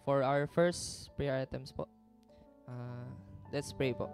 For our first prayer items po, uh, let's pray po.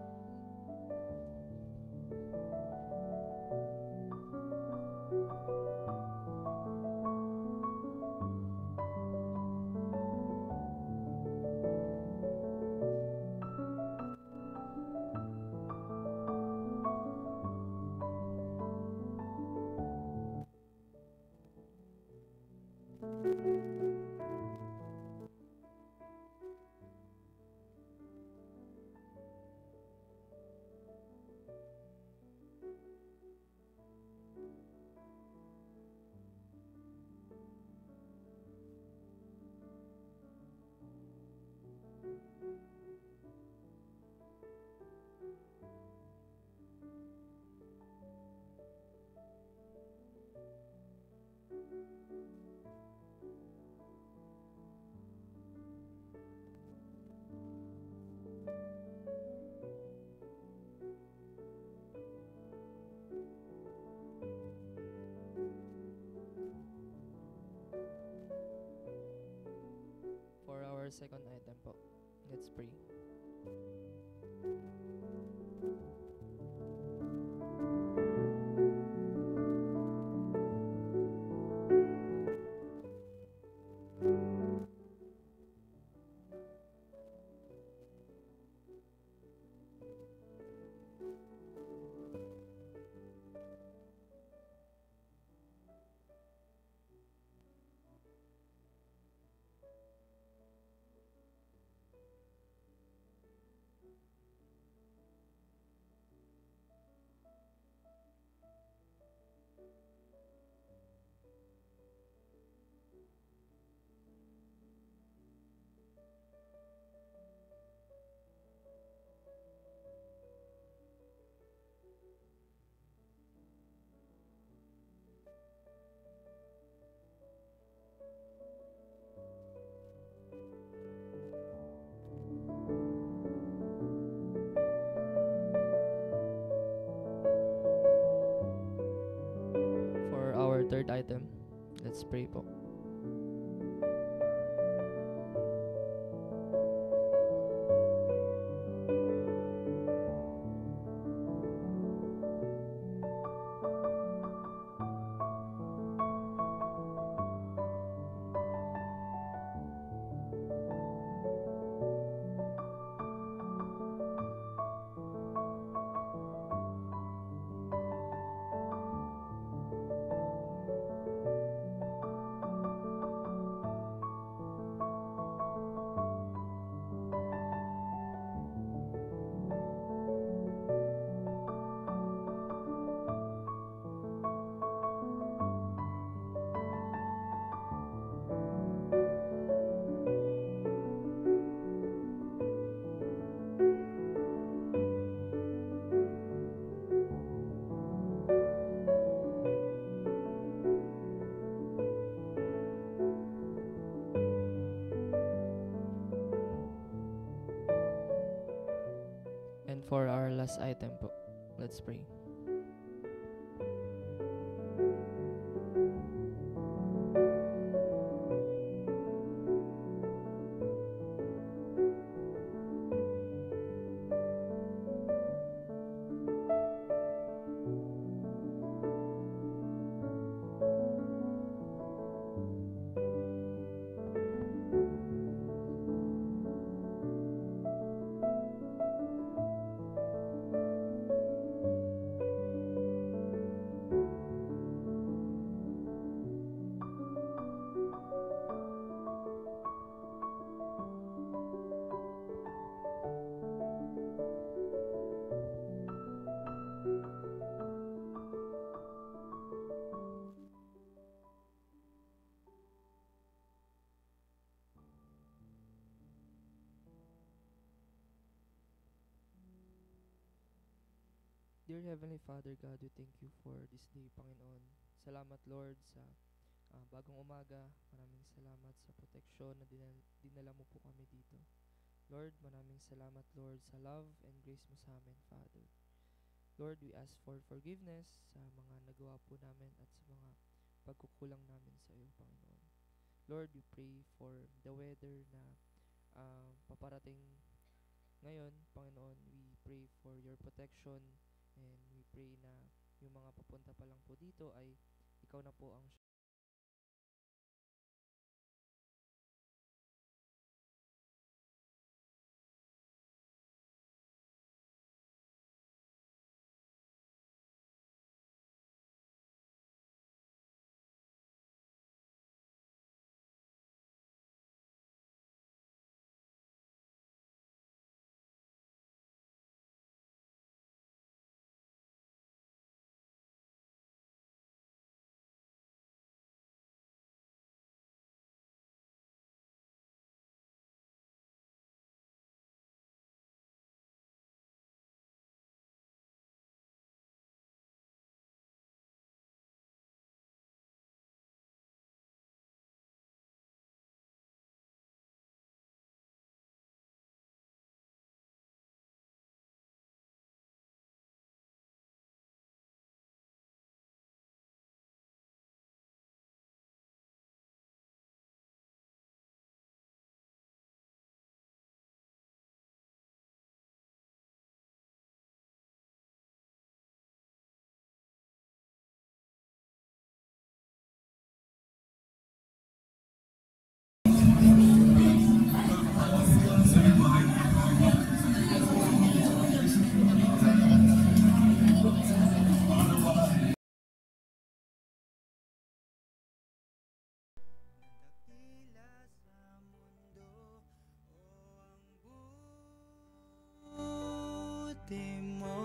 For our second item po, let's pray. For our third item, let's pray po. And for our last item po, let's pray. Dear Heavenly Father God, we thank you for this day, Panginoon. Salamat, Lord, sa bagong umaga. Maraming salamat sa proteksyon na dinala mo po kami dito. Lord, maraming salamat, Lord, sa love and grace mo sa amin, Father. Lord, we ask for forgiveness sa mga nagawa po namin at sa mga pagkukulang namin sa iyo, Panginoon. Lord, we pray for the weather na paparating ngayon, Panginoon, we pray for your protection and we pray na yung mga papunta pa lang po dito ay ikaw na po ang Dakila sa mundo o ang buti mo.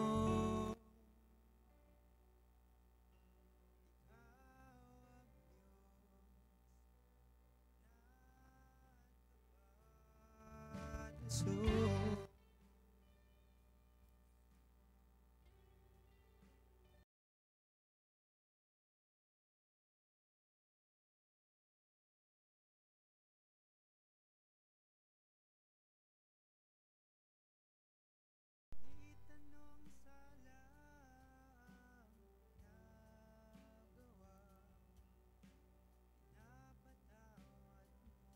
Itanong sa nagawa, pinapatawad mo pa rin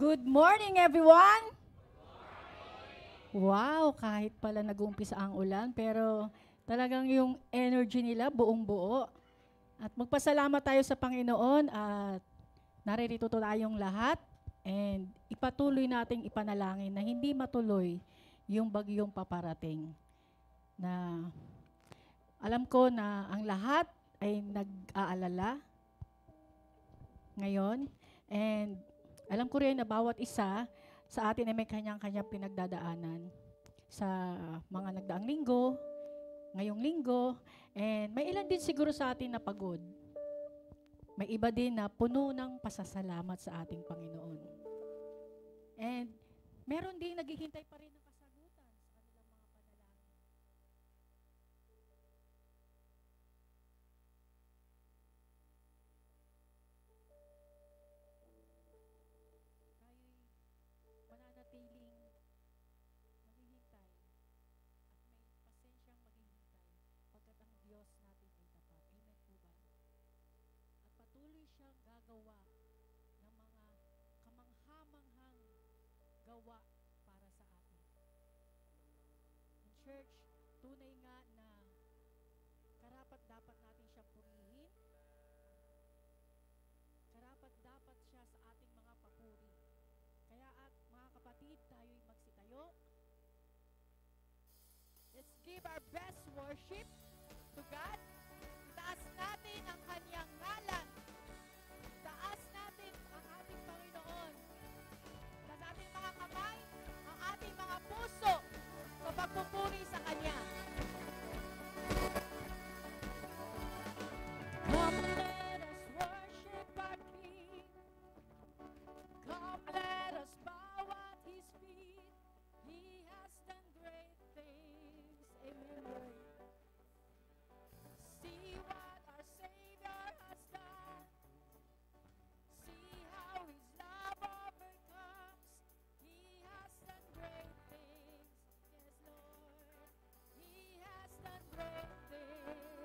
Good morning, everyone! Wow, kahit pala nag-uumpisa ang ulan, pero talagang yung energy nila buong-buo. At magpasalamat tayo sa Panginoon at naririto tayong lahat and ipatuloy nating ipanalangin na hindi matuloy yung bagyong paparating. Na alam ko na ang lahat ay nag-aalala ngayon and alam ko rin na bawat isa sa atin ay may kanyang-kanyang pinagdadaanan sa mga nagdaang linggo, ngayong linggo, and may ilan din siguro sa atin na pagod. May iba din na puno ng pasasalamat sa ating Panginoon. And meron din naghihintay pa rin ng kasagutan sa kanilang mga panalangin. Tayo'y mananatiling maghihintay at may pasensyang maghihintay pagkat ang Diyos natin ay tapat. Amen po ba? At patuloy siyang gagawa ng mga kamanghamanghang gawa para sa atin. In church, tunay nga na karapat-dapat natin siya purihin, karapat-dapat siya sa ating mga papuri. Kaya at mga kapatid, tayo'y magsitayo. Let's give our best worship to God. Itaas natin ang kanyang ngalan. Itaas natin ang ating Panginoon. Sa ating mga kamay, ang ating mga puso sa pagpupuri sa Kanya. Come, let us worship our King. Come, let us bow at His feet. He has done great things. Amen. See what our Savior has done. See how His love overcomes. He has done great things. Yes, Lord. He has done great things.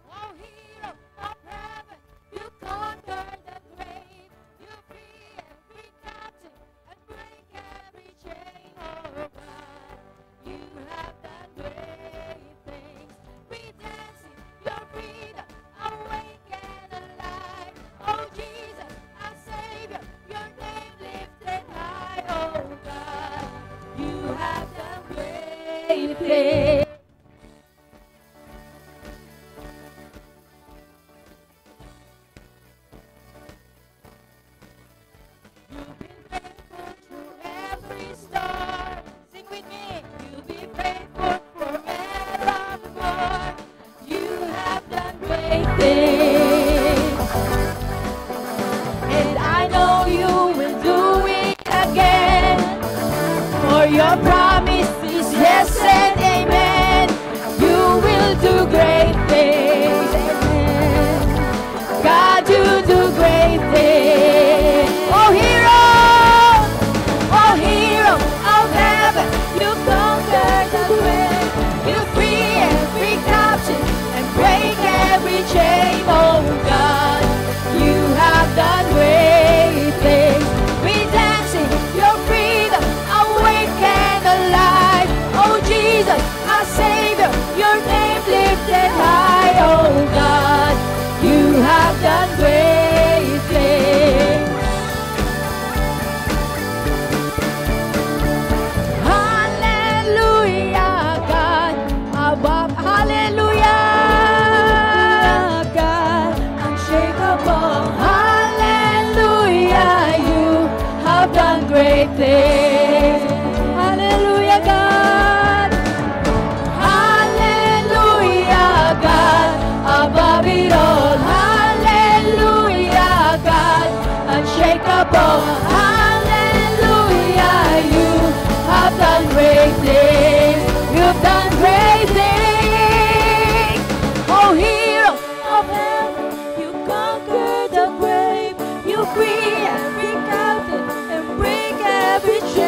Oh, hero of heaven, you conquered the grave. You free every captive and break every chain. Oh, God, you have done great things. We dance in your freedom, awake and alive. Oh, Jesus, our Savior, your name lifted high. Oh, God, you have done great things. You've been faithful through every storm. Sing with me. You'll be faithful forevermore. You have done great things. And I know you will do it again. For your promise is yes and amen. You will do great things. Amen. God, you do great things. Oh, hero of heaven, you conquered the grave. You free every captive and break every chain. Oh, God, you have done great things. We dance in your freedom, awake and alive. Oh, Jesus, our Savior, your name lifted high. Oh, God, you have done great things. Hallelujah, God, above. Hallelujah, God, unshakable. Hallelujah, you have done great things. Hallelujah, God. Hallelujah, God, above it all. Hallelujah, God, unshakable. Hallelujah, you have done great things. You've done great things. Oh, hero of heaven, you conquered the grave. You free every captive and break every chain.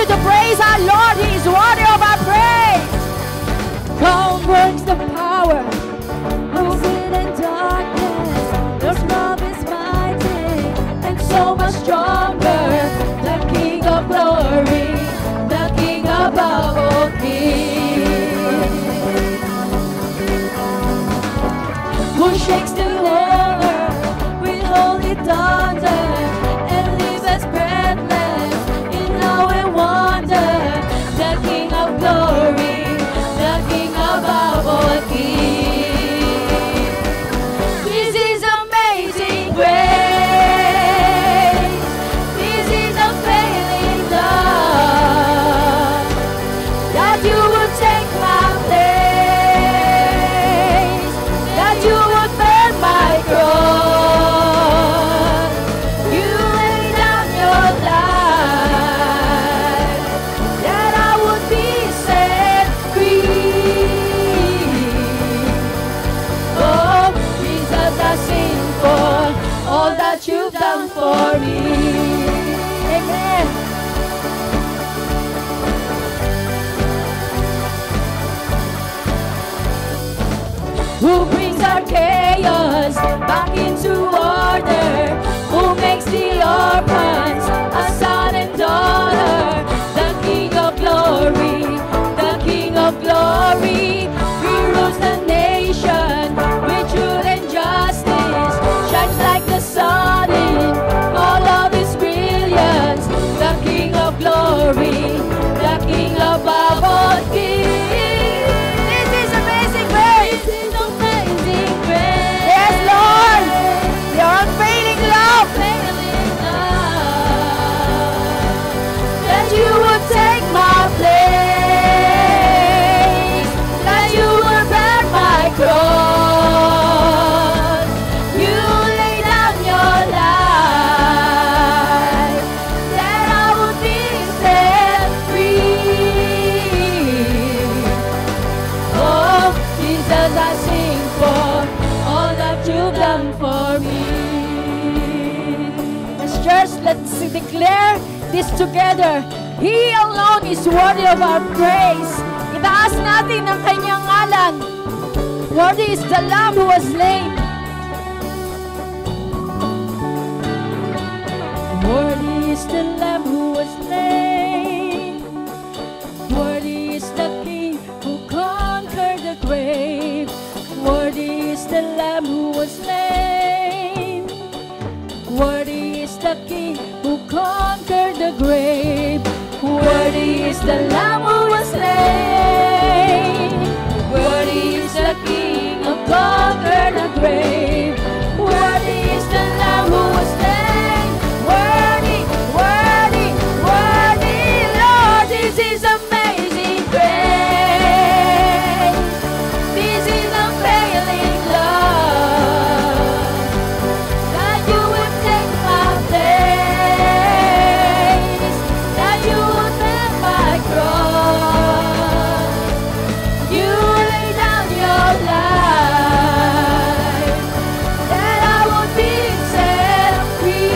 continue to praise our Lord. He is worthy of our praise. Come brings the power. Who's it in darkness? Your love is mighty and so much stronger. The King of glory, the King above all kings. Who shakes the whole earth with holy thunder and leaves us breathless in awe and wonder. The King of glory, the King above all kings. This is amazing grace. This is unfailing love. That you would take my place. That you would bear my cross. You lay down your life. That I would be set free. Oh, Jesus, I sing for all that you've done for me. Amen. Who brings our chaos back into order? Who makes the orphans a son and daughter? The King of glory, the King of glory. He rules the nation with truth and justice. Shines like the sun in all of his brilliance. The King of glory, the King above all kings. This is amazing grace. This is amazing grace. Yes, Lord. Your unfailing love. That you would take my place. That you would bear my cross. You lay down your life. That I would be set free. Oh, Jesus, I sing for all that you've done for me. As church, let's declare this together. He alone is worthy of our praise. Itaas natin ang kanyang ngalan. Worthy is the Lamb who was slain. Worthy is the Lamb who was slain. Worthy is the King who conquered the grave. Worthy is the Lamb who was slain. Worthy is the King who conquered the grave. Worthy is the Lamb who was slain. Worthy is the King who conquered the grave. Worthy is the Lamb who was slain. Worthy, worthy, worthy, Lord, this is amazing grace. This is unfailing love. That you would take my place. That you would bear my cross. You lay down your life. That I would be set free.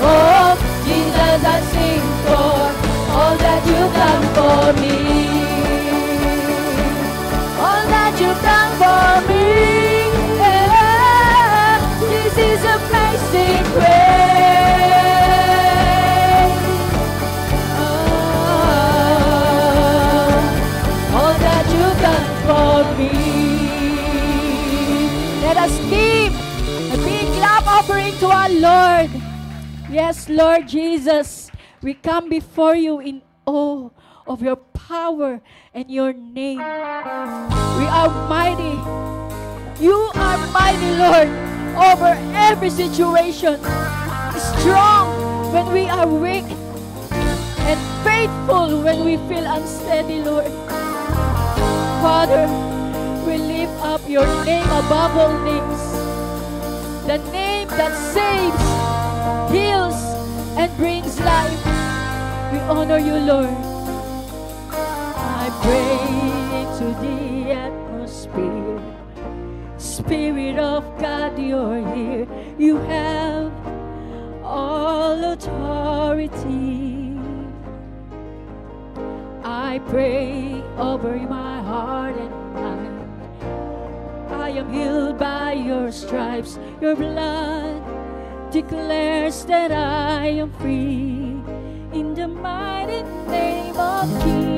Oh, Jesus, I sing for all that you've done for me. All that you've done for me. Yeah, this is amazing grace. Oh, all that you've done for me. Let us give a big clap offering to our Lord. Yes, Lord Jesus, we come before you in awe of your power and your name. We are mighty. You are mighty, Lord, over every situation. Strong when we are weak and faithful when we feel unsteady, Lord. Father, we lift up your name above all names. The name that saves, heals, and brings life. We honor you, Lord. I pray into the atmosphere. Spirit of God, you're here. You have all authority. I pray over my heart and mind. I am healed by your stripes. Your blood declares that I am free. In the mighty name of Jesus.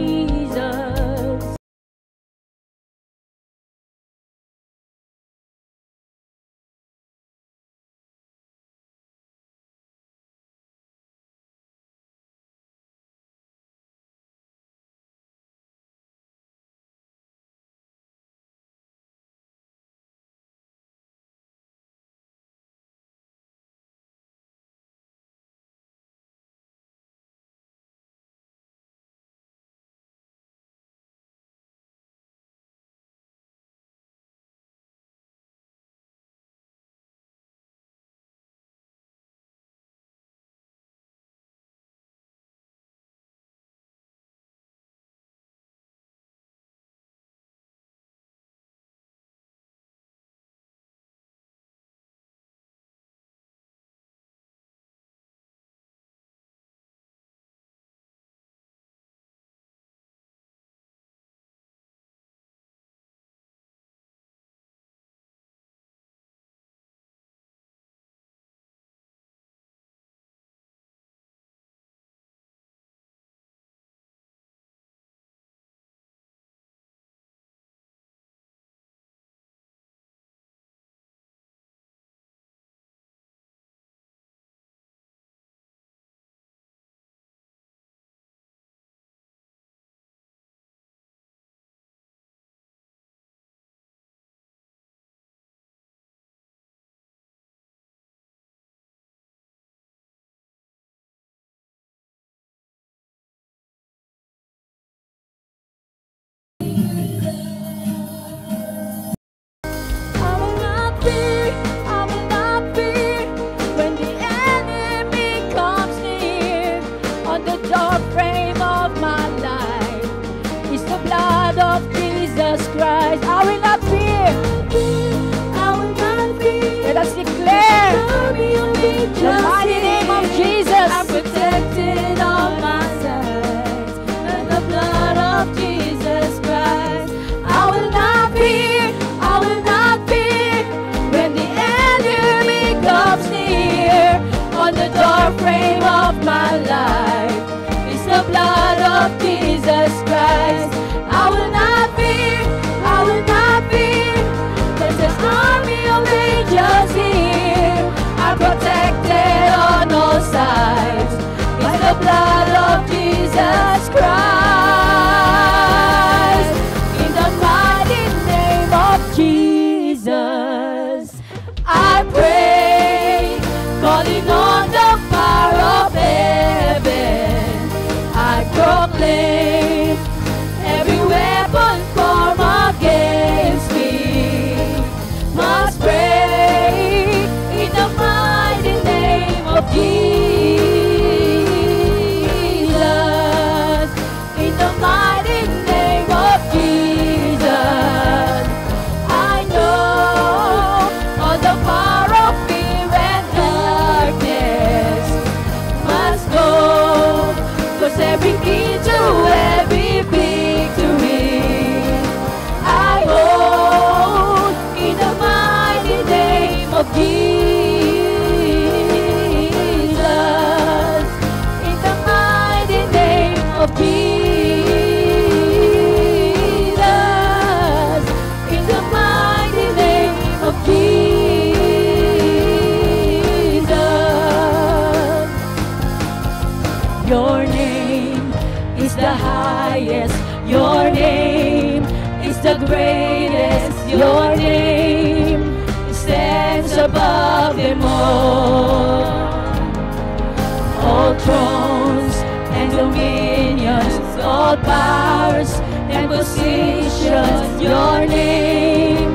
Christ, I will not fear. I will not fear. Let us declare the mighty name of Jesus. I'm protected on my side by the blood of Jesus Christ. I will not fear. I will not fear when the enemy comes near. On the doorframe of my life is the blood of Jesus Christ. I will not fear. I will not fear. There's an army of angels here. I'm protected on all sides by the blood of Jesus Christ. In the mighty name of Jesus, I pray, calling on the power of heaven. I proclaim every weapon formed against me must break in the mighty name of Jesus. In the mighty name of Jesus, I know all the power of fear and darkness must go, 'cause every key to every victory I hold in the mighty name of Jesus. In the mighty name of Jesus. In the mighty name of Jesus. Your name is the highest. Your name is the greatest. Your name stands above them all. All thrones and dominions, all powers and positions. Your name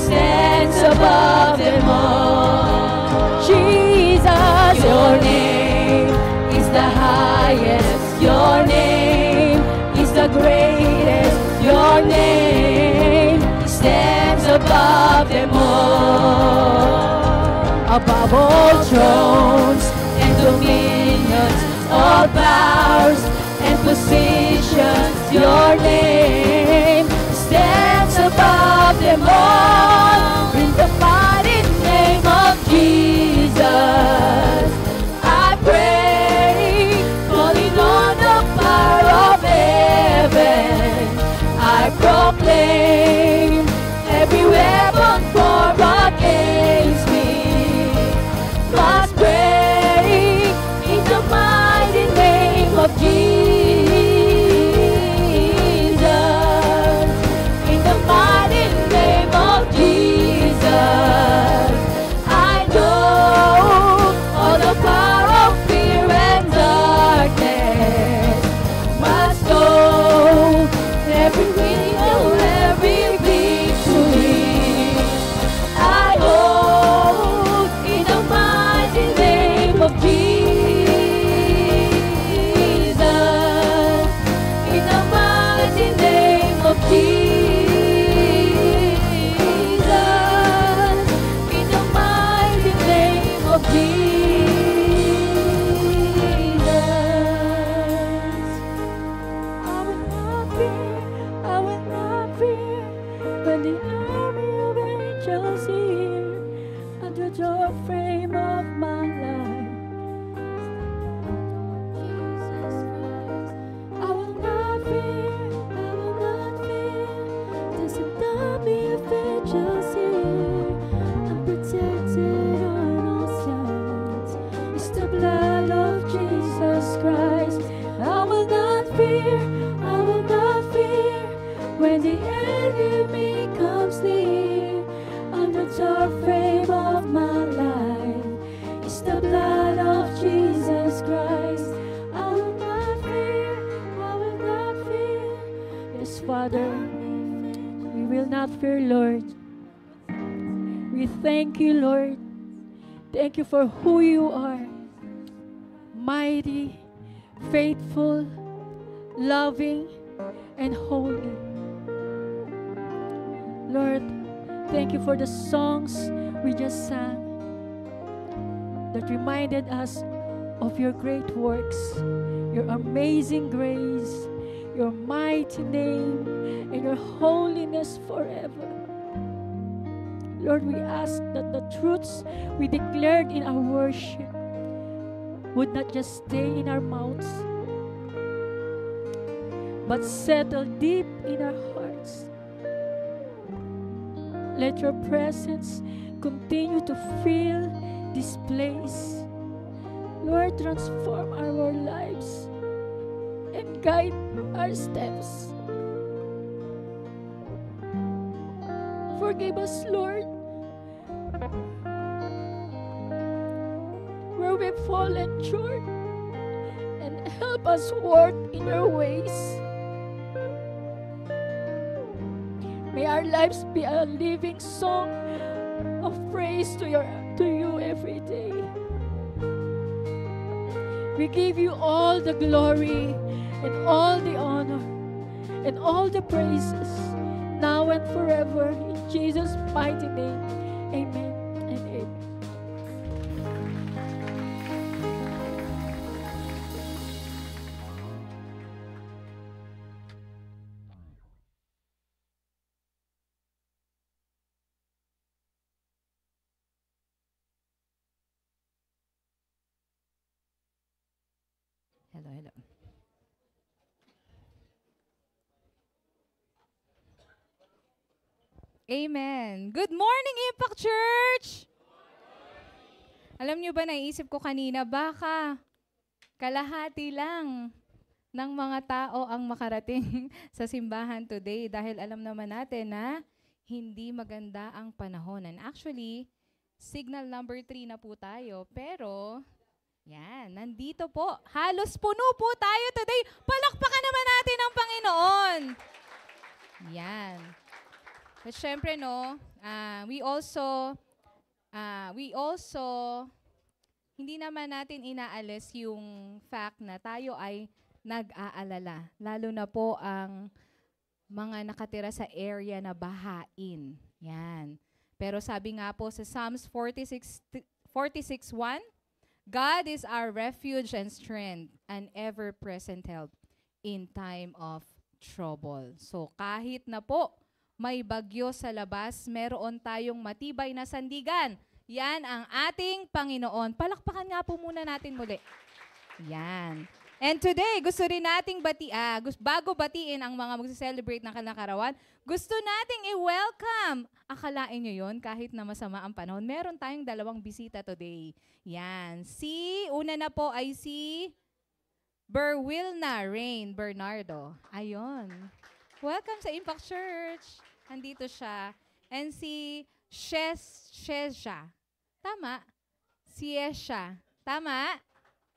stands above them all. Jesus, your name is the highest. Your name is the greatest. Your name stands above them all. Above all thrones dominions, all powers and positions. Your name stands above them all. In the mighty name of Jesus, I pray, calling on the power of heaven. I proclaim every weapon formed against me must break in the mighty name of Jesus. In the mighty name of Jesus, I know all the power of fear and darkness must go. Every window, every victory, I hold in the mighty name of Jesus. In the mighty name of Jesus. In the mighty name of Jesus. I will not fear, I will not fear when the army of angels here at the door frame of my life. Jesus Christ, I will not fear, I will not fear. There's an army of angels here. I'm protected on all sides. It's the blood of Jesus Christ. I will not fear, I will not fear when the enemy comes near. On the door frame of my life, it's the blood of Jesus Christ. I will not fear, I will not fear. Yes, Father, we will not fear, Lord. We thank you, Lord. Thank you for who you are. Mighty, faithful, loving, and holy. Lord, thank you for the songs we just sang that reminded us of your great works, your amazing grace, your mighty name, and your holiness forever. Lord, we ask that the truths we declared in our worship would not just stay in our mouths, but settle deep in our hearts. Let your presence continue to fill this place. Lord, transform our lives and guide our steps. Forgive us, Lord, where we've fallen short, and help us walk in your ways. May our lives be a living song of praise to you every day. We give you all the glory and all the honor and all the praises now and forever. In Jesus' mighty name, amen and amen. Hello, hello. Amen. Good morning, Impact Church! Alam niyo ba, naisip ko kanina, baka kalahati lang ng mga tao ang makarating sa simbahan today dahil alam naman natin na hindi maganda ang panahon. And actually, signal number 3 na po tayo. Pero, yan, nandito po. Halos puno po tayo today. Palakpakan naman natin ang Panginoon. Yan. But syempre, no, we also, hindi naman natin inaalis yung fact na tayo ay nag-aalala. Lalo na po ang mga nakatira sa area na bahain. Yan. Pero sabi nga po sa Psalms 46:1, God is our refuge and strength, an ever-present help in time of trouble. So kahit na po may bagyo sa labas, meron tayong matibay na sandigan. Yan ang ating Panginoon. Palakpakan nga po muna natin muli. Yan. And today, gusto rin nating bago batiin ang mga magse-celebrate ng kanilang karawan, gusto nating i-welcome. Akalain nyo yun, kahit na masama ang panahon, meron tayong 2 bisita today. Yan. Una na po ay si Berwilna Rain Bernardo. Ayun. Welcome sa Impact Church. Andito siya. And si Shesha. Tama? Siesha. Tama?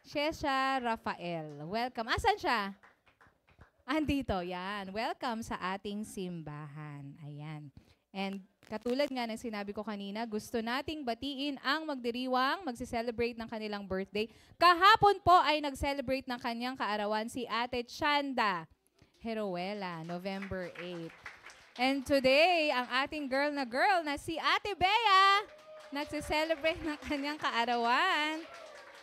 Shesha Rafael. Welcome. Asan siya? Andito. Yan. Welcome sa ating simbahan. Ayan. And katulad nga ng sinabi ko kanina, gusto nating batiin ang magdiriwang, magse-celebrate ng kanilang birthday. Kahapon po ay nag-celebrate ng kanyang kaarawan si Ate Chanda Heruela, November 8. And today, ang ating girl na si Ate Bea, nagse-celebrate ng kanyang kaarawan.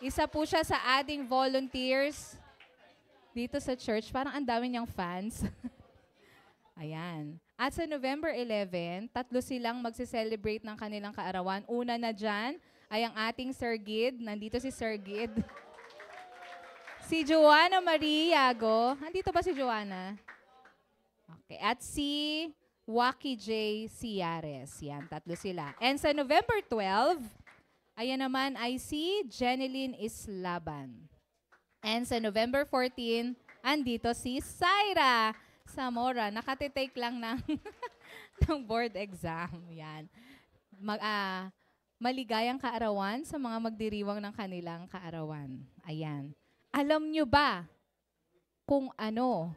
Isa po siya sa ating volunteers dito sa church. Parang ang dami niyang fans. Ayan. At sa November 11, 3 silang magse-celebrate ng kanilang kaarawan. Una na dyan ay ang ating Sir Gid. Nandito si Sir Gid. Si Joanna Mariago. Nandito ba si Joanna? Okay. At si Waki J. Ciares. Yan, 3 sila. And sa November 12, ayan naman ay si Jeneline Islaban. And sa November 14, andito si Syra Zamora. Nakatitake lang ng, ng board exam. Yan. Maligayang kaarawan sa mga magdiriwang ng kanilang kaarawan. Ayan. Alam nyo ba kung ano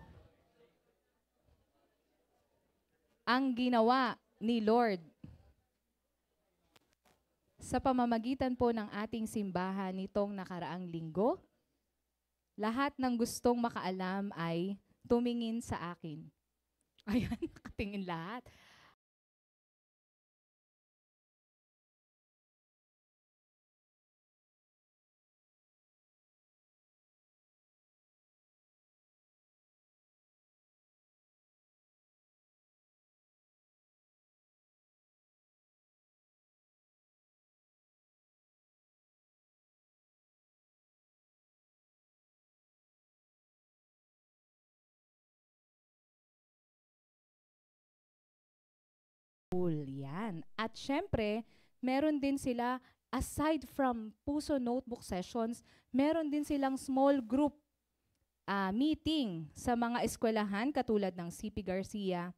ang ginawa ni Lord sa pamamagitan po ng ating simbahan nitong nakaraang linggo? Lahat ng gustong makaalam ay tumingin sa akin. Ayan, nakatingin lahat. Yan. At syempre, meron din sila, aside from Puso Notebook sessions, meron din silang small group meeting sa mga eskwelahan katulad ng CP Garcia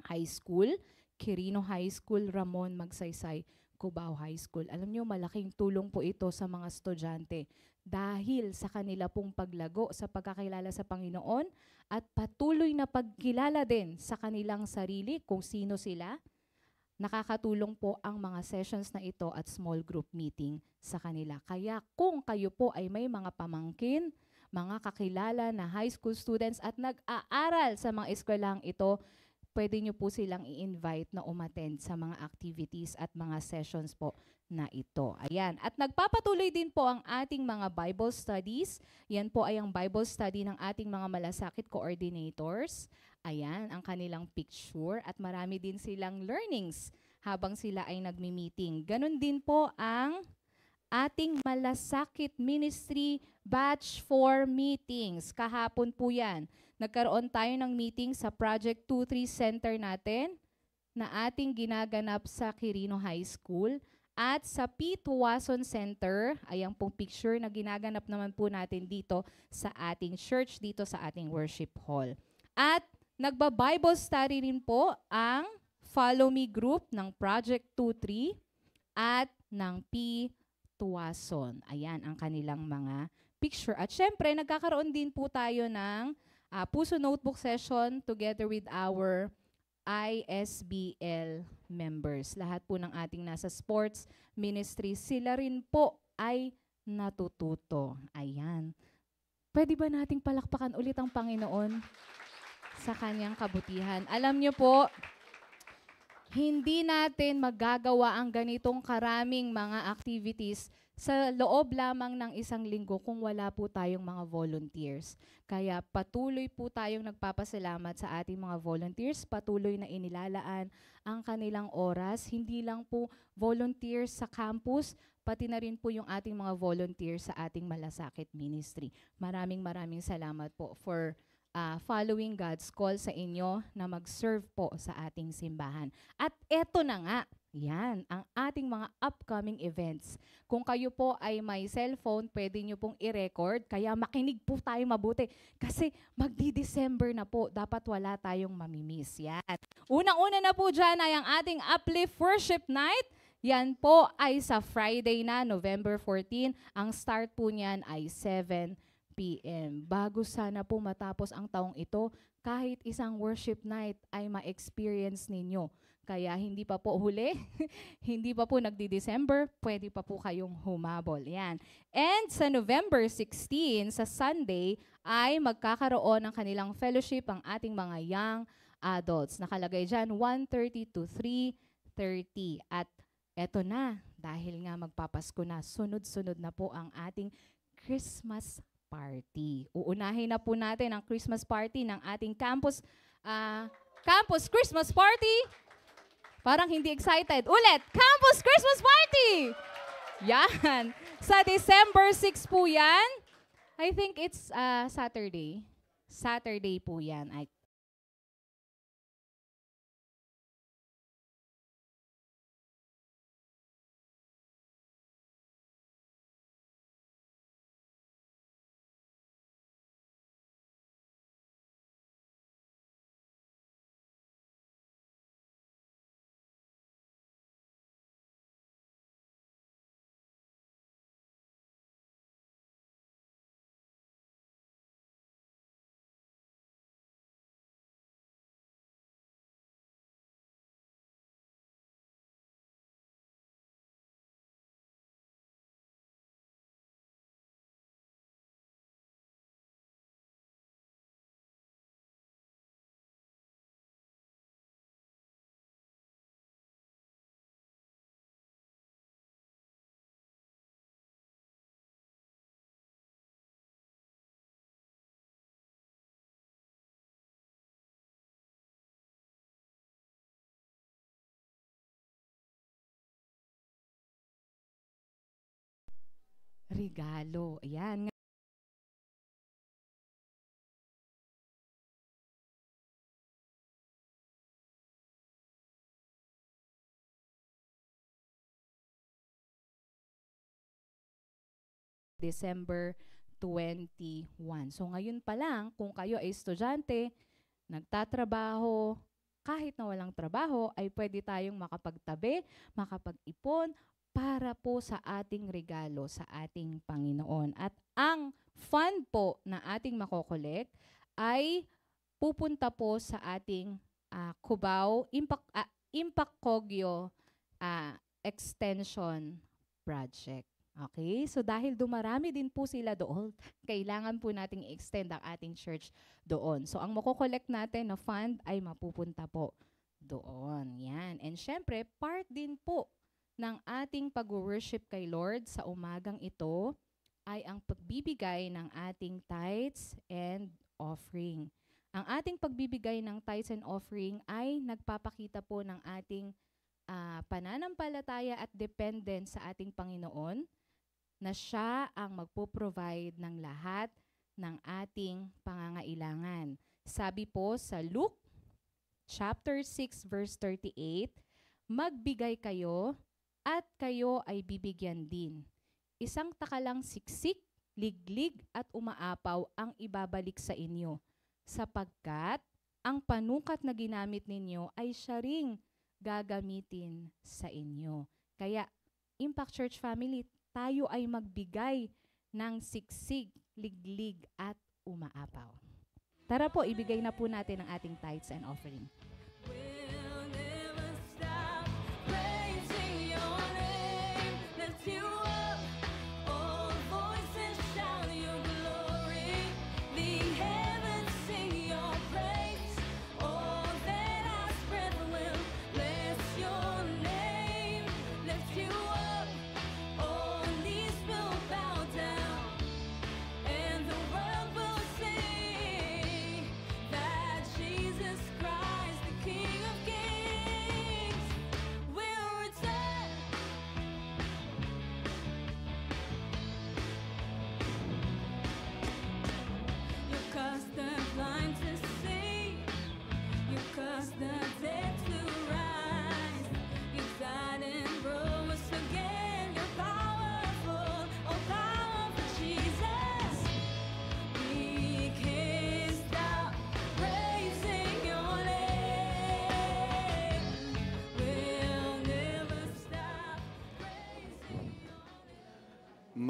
High School, Quirino High School, Ramon Magsaysay, Cubao High School. Alam nyo, malaking tulong po ito sa mga estudyante dahil sa kanila pong paglago sa pagkakilala sa Panginoon at patuloy na pagkilala din sa kanilang sarili kung sino sila. Nakakatulong po ang mga sessions na ito at small group meeting sa kanila. Kaya kung kayo po ay may mga pamangkin, mga kakilala na high school students at nag-aaral sa mga eskwelahang ito, pwede nyo po silang i-invite na umattend sa mga activities at mga sessions po na ito. Ayan. At nagpapatuloy din po ang ating mga Bible studies. Yan po ay ang Bible study ng ating mga malasakit coordinators. Ayan, ang kanilang picture at marami din silang learnings habang sila ay nagmi-meeting. Ganon din po ang ating malasakit ministry batch 4 meetings. Kahapon po yan. Nagkaroon tayo ng meeting sa Project 23 Center natin na ating ginaganap sa Quirino High School. At sa P. Tuwason Center, ayan pong picture na ginaganap naman po natin dito sa ating church, dito sa ating worship hall. At nagba-Bible study rin po ang Follow Me group ng Project 23 at ng P. Tuwason. Ayan ang kanilang mga picture. At syempre, nagkakaroon din po tayo ng Puso Notebook session together with our ISBL members. Lahat po ng ating nasa sports ministry, sila rin po ay natututo. Ayan. Pwede ba nating palakpakan ulit ang Panginoon sa kanyang kabutihan? Alam niyo po, hindi natin magagawa ang ganitong karaming mga activities sa loob lamang ng isang linggo kung wala po tayong mga volunteers. Kaya patuloy po tayong nagpapasalamat sa ating mga volunteers, patuloy na inilalaan ang kanilang oras, hindi lang po volunteers sa campus, pati na rin po yung ating mga volunteers sa ating Malasakit Ministry. Maraming salamat po for following God's call sa inyo na mag-serve po sa ating simbahan. At eto na nga, yan, ang ating mga upcoming events. Kung kayo po ay may cellphone, pwede nyo pong i-record, kaya makinig po tayo mabuti. Kasi magdi-December na po, dapat wala tayong mamimiss. Yan. Unang-una na po dyan ay ang ating Uplift Worship Night. Yan po ay sa Friday na, November 14. Ang start po niyan ay 7 p.m. Bago sana po matapos ang taong ito, kahit isang worship night ay ma-experience ninyo. Kaya hindi pa po huli, hindi pa po nagdi-December, pwede pa po kayong humabol. Yan. And sa November 16, sa Sunday, ay magkakaroon ng kanilang fellowship ang ating mga young adults. Nakalagay dyan, 1:30 to 3:30. At eto na, dahil nga magpapasko na, sunod-sunod na po ang ating Christmas party. Uunahin na po natin ang Christmas party ng ating campus Christmas party. Parang hindi excited. Ulit, Campus Christmas Party! Yan. Sa December 6 po yan. I think it's Saturday. Saturday po yan. Regalo. Ayan. December 21. So ngayon pa lang, kung kayo ay estudyante, nagtatrabaho, kahit na walang trabaho, ay pwede tayong makapagtabi, makapag-ipon, para po sa ating regalo sa ating Panginoon. At ang fund po na ating makokolekt ay pupunta po sa ating Cubao Impact Kogyo Extension Project. Okay? So dahil dumarami din po sila doon, kailangan po nating i-extend ang ating church doon. So ang makokolekt natin na fund ay mapupunta po doon. Yan. And syempre, part din po ng ating pag-worship kay Lord sa umagang ito ay ang pagbibigay ng ating tithes and offering. Ang ating pagbibigay ng tithes and offering ay nagpapakita po ng ating pananampalataya at dependence sa ating Panginoon na siya ang magpo-provide ng lahat ng ating pangangailangan. Sabi po sa Luke chapter 6 verse 38, magbigay kayo at kayo ay bibigyan din. Isang takalang siksik, liglig at umaapaw ang ibabalik sa inyo, sapagkat ang panukat na ginamit ninyo ay siya ring gagamitin sa inyo. Kaya, Impact Church Family, tayo ay magbigay ng siksik, liglig at umaapaw. Tara po, ibigay na po natin ang ating tithes and offering. We'll never stop praising your name. Lift you up, all voices shout your glory. The heavens sing your praise. All that our breath will bless your name. Lift you up, all knees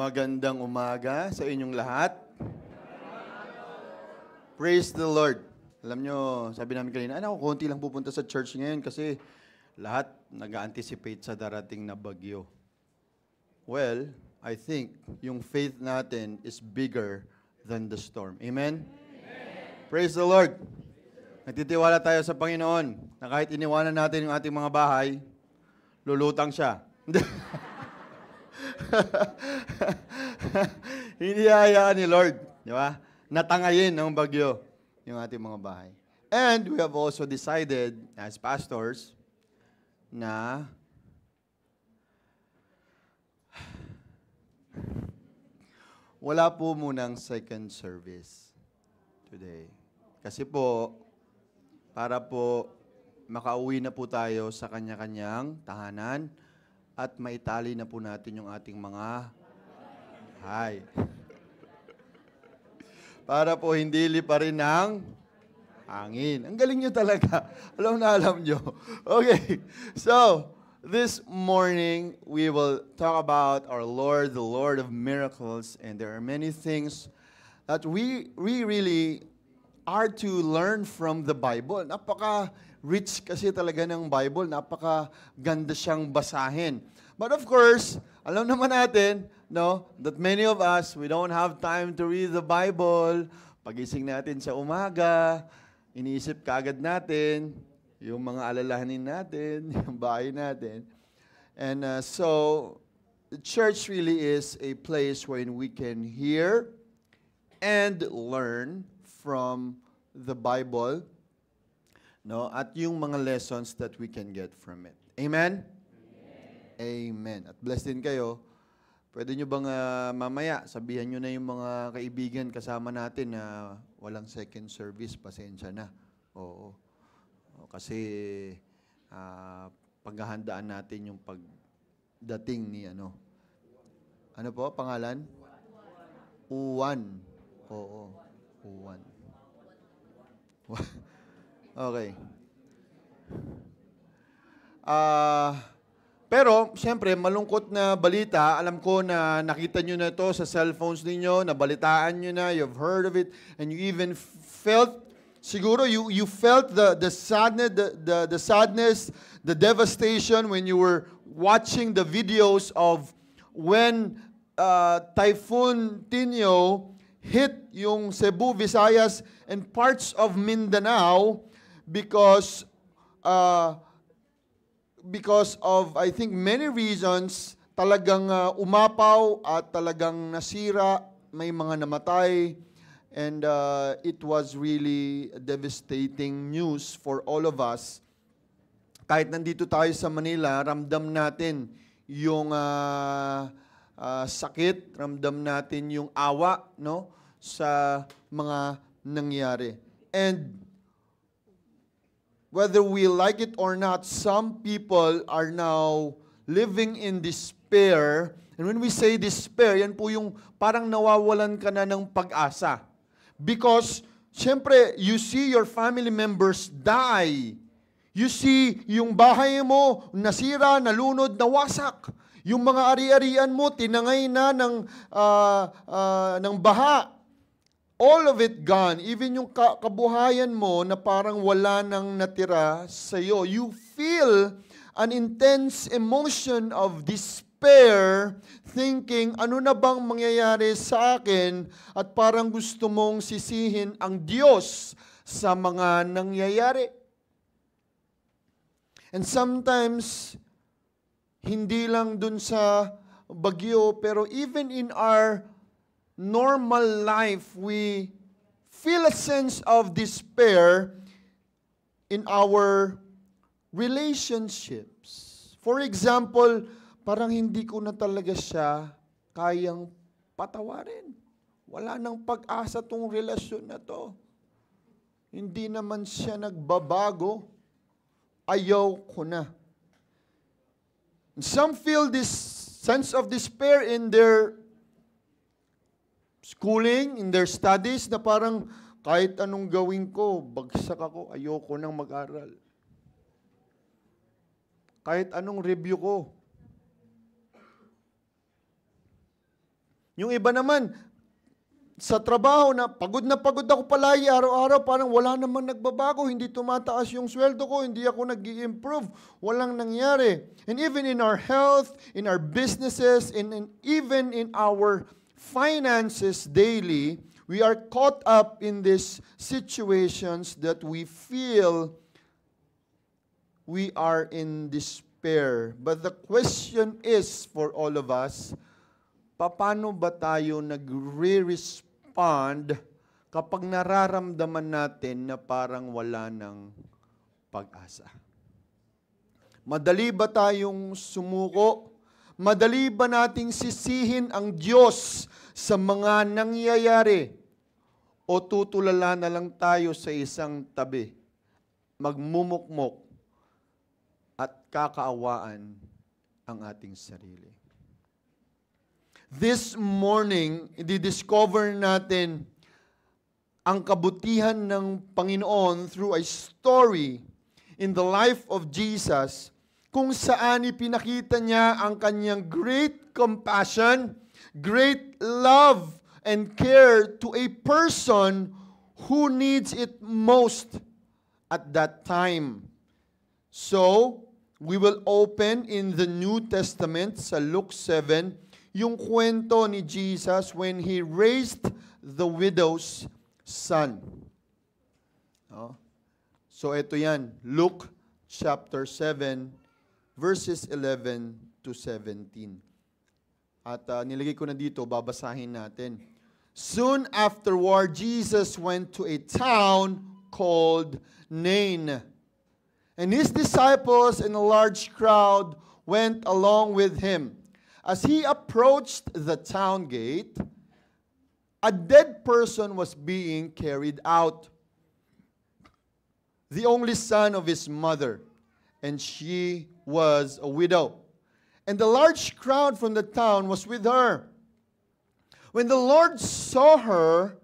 Magandang umaga sa inyong lahat. Praise the Lord. Alam nyo, sabi namin kanina, konti lang pupunta sa church ngayon kasi lahat nag-anticipate sa darating na bagyo. Well, I think yung faith natin is bigger than the storm. Amen? Praise the Lord. Nagtitiwala tayo sa Panginoon na kahit iniwanan natin yung ating mga bahay, lulutang siya. Hindi hayaan ni Lord, di ba? Natangayin ng bagyo yung ating mga bahay. And we have also decided as pastors na wala po munang second service today. Kasi po, para po makauwi na po tayo sa kanya-kanyang tahanan at maitali na po natin yung ating mga bahay. Para po hindi liparin ng hangin. Ang galing nyo talaga. Alam na alam nyo. Okay. So, this morning, we will talk about our Lord, the Lord of miracles. And there are many things that we really are to learn from the Bible. Napaka-rich kasi talaga ng Bible. Napaka-ganda siyang basahin. But of course, alam naman natin, no, that many of us, we don't have time to read the Bible. Pagising natin sa umaga, iniisip kaagad natin yung mga alalahanin natin, yung bahay natin. And so, the church really is a place where we can hear and learn from the Bible, no, at yung mga lessons that we can get from it. Amen? Amen. At blessed din kayo. Pwede nyo bang mamaya, sabihan nyo na yung mga kaibigan kasama natin na walang second service, pasensya na. Oo. Kasi paghahandaan natin yung pagdating ni ano. Ano po, pangalan? Uwan. Oo. Uwan. Okay. Pero, siyempre, malungkot na balita. Alam ko na nakita nyo na ito sa cellphones ninyo, nabalitaan nyo na, you've heard of it, and you even felt, siguro you felt the sadness, the devastation when you were watching the videos of when Typhoon Tinio hit yung Cebu, Visayas, and parts of Mindanao because of, I think, many reasons, talagang umapaw at talagang nasira, may mga namatay, and it was really devastating news for all of us. Kahit nandito tayo sa Manila, ramdam natin yung sakit, ramdam natin yung awa, no, sa mga nangyari. And whether we like it or not, some people are now living in despair. And when we say despair, yan po yung parang nawawalan ka na ng pag-asa. Because, syempre, you see your family members die. You see yung bahay mo nasira, nalunod, nawasak. Yung mga ari-arian mo, tinangay na ng baha. All of it gone. Even yung kabuhayan mo na parang wala nang natira sa iyo. You feel an intense emotion of despair, thinking, ano na bang mangyayari sa akin? At parang gusto mong sisihin ang Diyos sa mga nangyayari. And sometimes, hindi lang dun sa bagyo, pero even in our normal life, we feel a sense of despair in our relationships. For example, parang hindi ko na talaga siya kayang patawarin. Wala nang pag-asa tong relasyon na to. Hindi naman siya nagbabago. Ayaw ko na. Some feel this sense of despair in their schooling, in their studies, na parang kahit anong gawin ko, bagsak ako, ayoko nang mag-aral. Kahit anong review ko, Yung iba naman, sa trabaho na pagod ako palagi araw-araw, parang wala naman nagbabago, hindi tumataas yung sweldo ko, hindi ako nag-i-improve, walang nangyari. And even in our health, in our businesses, even in our finances daily, we are caught up in these situations that we feel we are in despair. But the question is for all of us, paano ba tayo nagre-respond kapag nararamdaman natin na parang wala ng pag-asa? Madali ba tayong sumuko? Madali ba nating sisihin ang Diyos sa mga nangyayari? O tutulala na lang tayo sa isang tabi, magmumukmok at kakaawaan ang ating sarili? This morning, i-discover natin ang kabutihan ng Panginoon through a story in the life of Jesus kung saan ipinakita niya ang kanyang great compassion, great love, and care to a person who needs it most at that time. So, we will open in the New Testament sa Luke 7, yung kwento ni Jesus when He raised the widow's son. So ito yan, Luke chapter 7, verses 11 to 17. At nilagay ko na dito, babasahin natin. Soon afterward, Jesus went to a town called Nain. And His disciples and a large crowd went along with Him. As He approached the town gate, a dead person was being carried out, the only son of his mother, and she was a widow. And the large crowd from the town was with her. When the Lord saw her,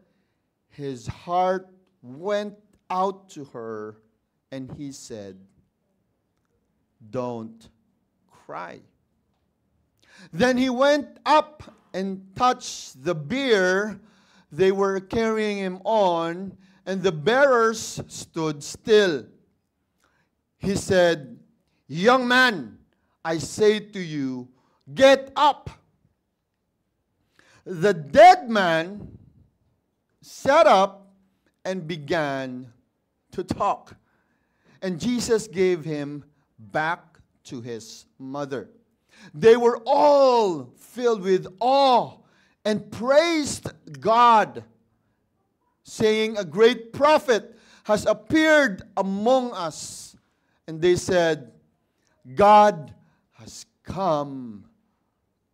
His heart went out to her, and He said, "Don't cry." Then He went up and touched the bier they were carrying him on, and the bearers stood still. He said, "Young man, I say to you, get up." The dead man sat up and began to talk. And Jesus gave him back to his mother. They were all filled with awe and praised God, saying, "A great prophet has appeared among us." And they said, "God has come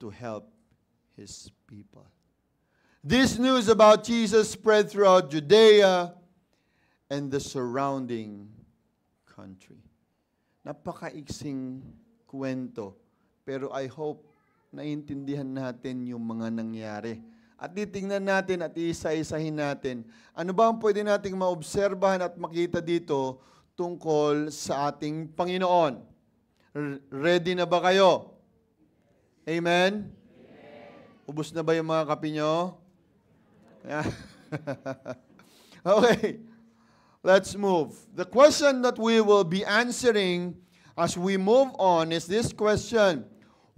to help His people." This news about Jesus spread throughout Judea and the surrounding country. Napakaiksing kwento. Pero I hope naiintindihan natin yung mga nangyari. At titingnan natin at isa-isahin natin. Ano ba ang pwede nating maobserbahan at makita dito tungkol sa ating Panginoon? Ready na ba kayo? Amen? Ubus na ba yung mga kape nyo? Okay. Let's move. The question that we will be answering as we move on is this question: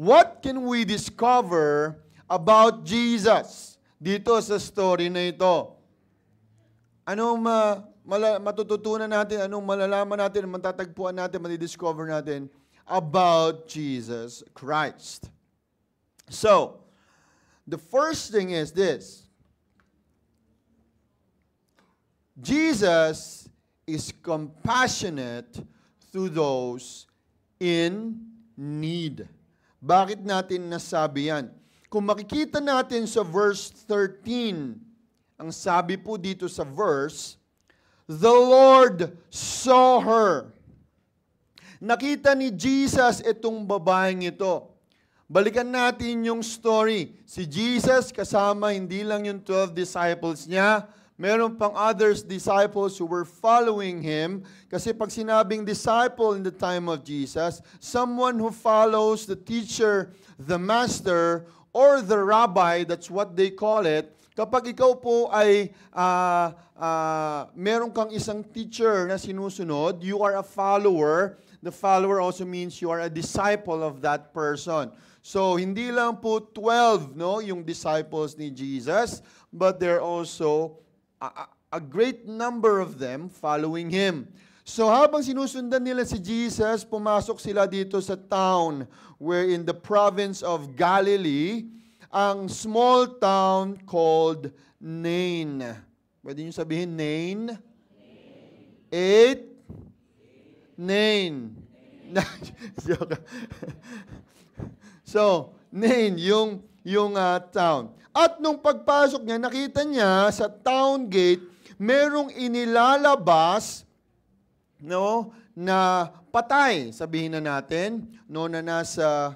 what can we discover about Jesus dito sa story na ito? Anong matututunan natin, anong malalaman natin, matatagpuan natin, madidiscover natin about Jesus Christ? So, the first thing is this: Jesus is compassionate to those in need. Bakit natin nasabi yan? Kung makikita natin sa verse 13, ang sabi po dito sa verse, the Lord saw her. Nakita ni Jesus itong babaeng ito. Balikan natin yung story. Si Jesus kasama hindi lang yung 12 disciples niya, meron pang others disciples who were following Him. Kasi pag sinabing disciple in the time of Jesus, someone who follows the teacher, the master, or the rabbi, that's what they call it, kapag ikaw po ay meron kang isang teacher na sinusunod, you are a follower. The follower also means you are a disciple of that person. So, hindi lang po 12, no, yung disciples ni Jesus, but there are also a great number of them following Him. So, habang sinusundan nila si Jesus, pumasok sila dito sa town where in the province of Galilee, ang small town called Nain. Pwede nyo sabihin Nain? Nain. So, Nain, yung town. At nung pagpasok niya, nakita niya sa town gate, merong inilalabas, no, na patay, sabihin na natin, no, na nasa,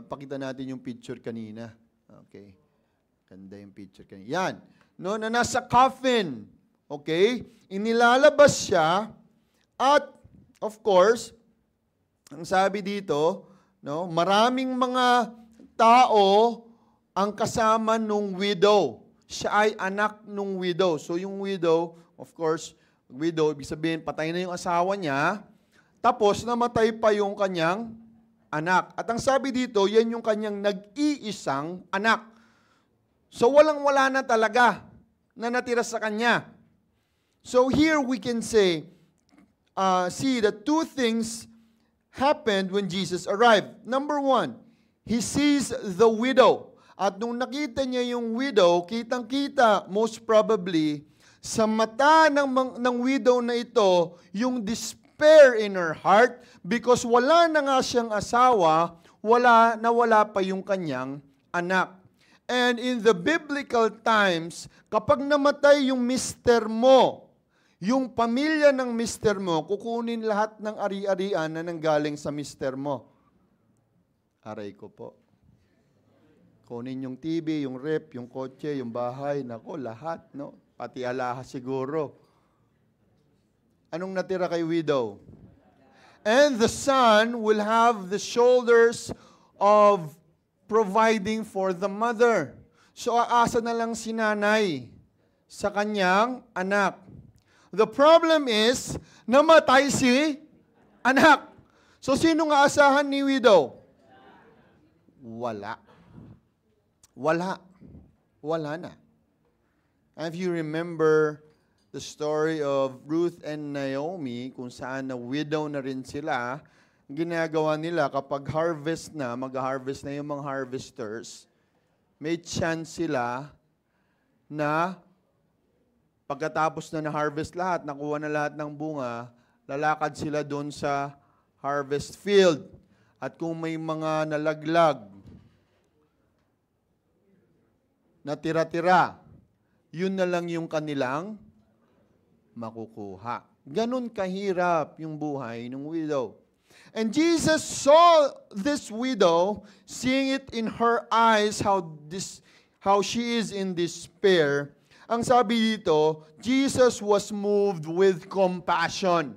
pakita natin yung picture kanina. Okay. Ganda yung picture kanina. Yan. No, na nasa coffin. Okay? Inilalabas siya at, of course, ang sabi dito, no, maraming mga tao ang kasama nung widow. Siya ay anak nung widow. So yung widow, of course, widow, ibig sabihin, patay na yung asawa niya, tapos namatay pa yung kanyang anak. At ang sabi dito, yan yung kanyang nag-iisang anak. So walang-wala na talaga na natira sa kanya. So here we can say, see that two things happened when Jesus arrived. Number one, He sees the widow. At nung nakita niya yung widow, kitang-kita, most probably, sa mata ng widow na ito, yung despair in her heart because wala na nga siyang asawa, wala pa yung kanyang anak. And in the biblical times, kapag namatay yung mister mo, yung pamilya ng mister mo, kukunin lahat ng ari-arian na nanggaling sa mister mo. Aray ko po. Kunin yung TV, yung rep, yung kotse, yung bahay, nako, lahat, no? Pati alahas siguro. Anong natira kay widow? And the son will have the shoulders of providing for the mother. So aasa na lang si nanay sa kanyang anak. The problem is, namatay si anak. So sino nga asahan ni widow? Wala. Wala na. And if you remember the story of Ruth and Naomi, kung saan na widow na rin sila, ginagawa nila kapag harvest na, mag-harvest na yung mga harvesters, may chance sila na pagkatapos na na-harvest lahat, nakuha na lahat ng bunga, lalakad sila doon sa harvest field. At kung may mga nalaglag, na tira-tira, yun na lang yung kanilang makukuha. Ganun kahirap yung buhay ng widow. And Jesus saw this widow, seeing it in her eyes how she is in despair. Ang sabi dito, Jesus was moved with compassion.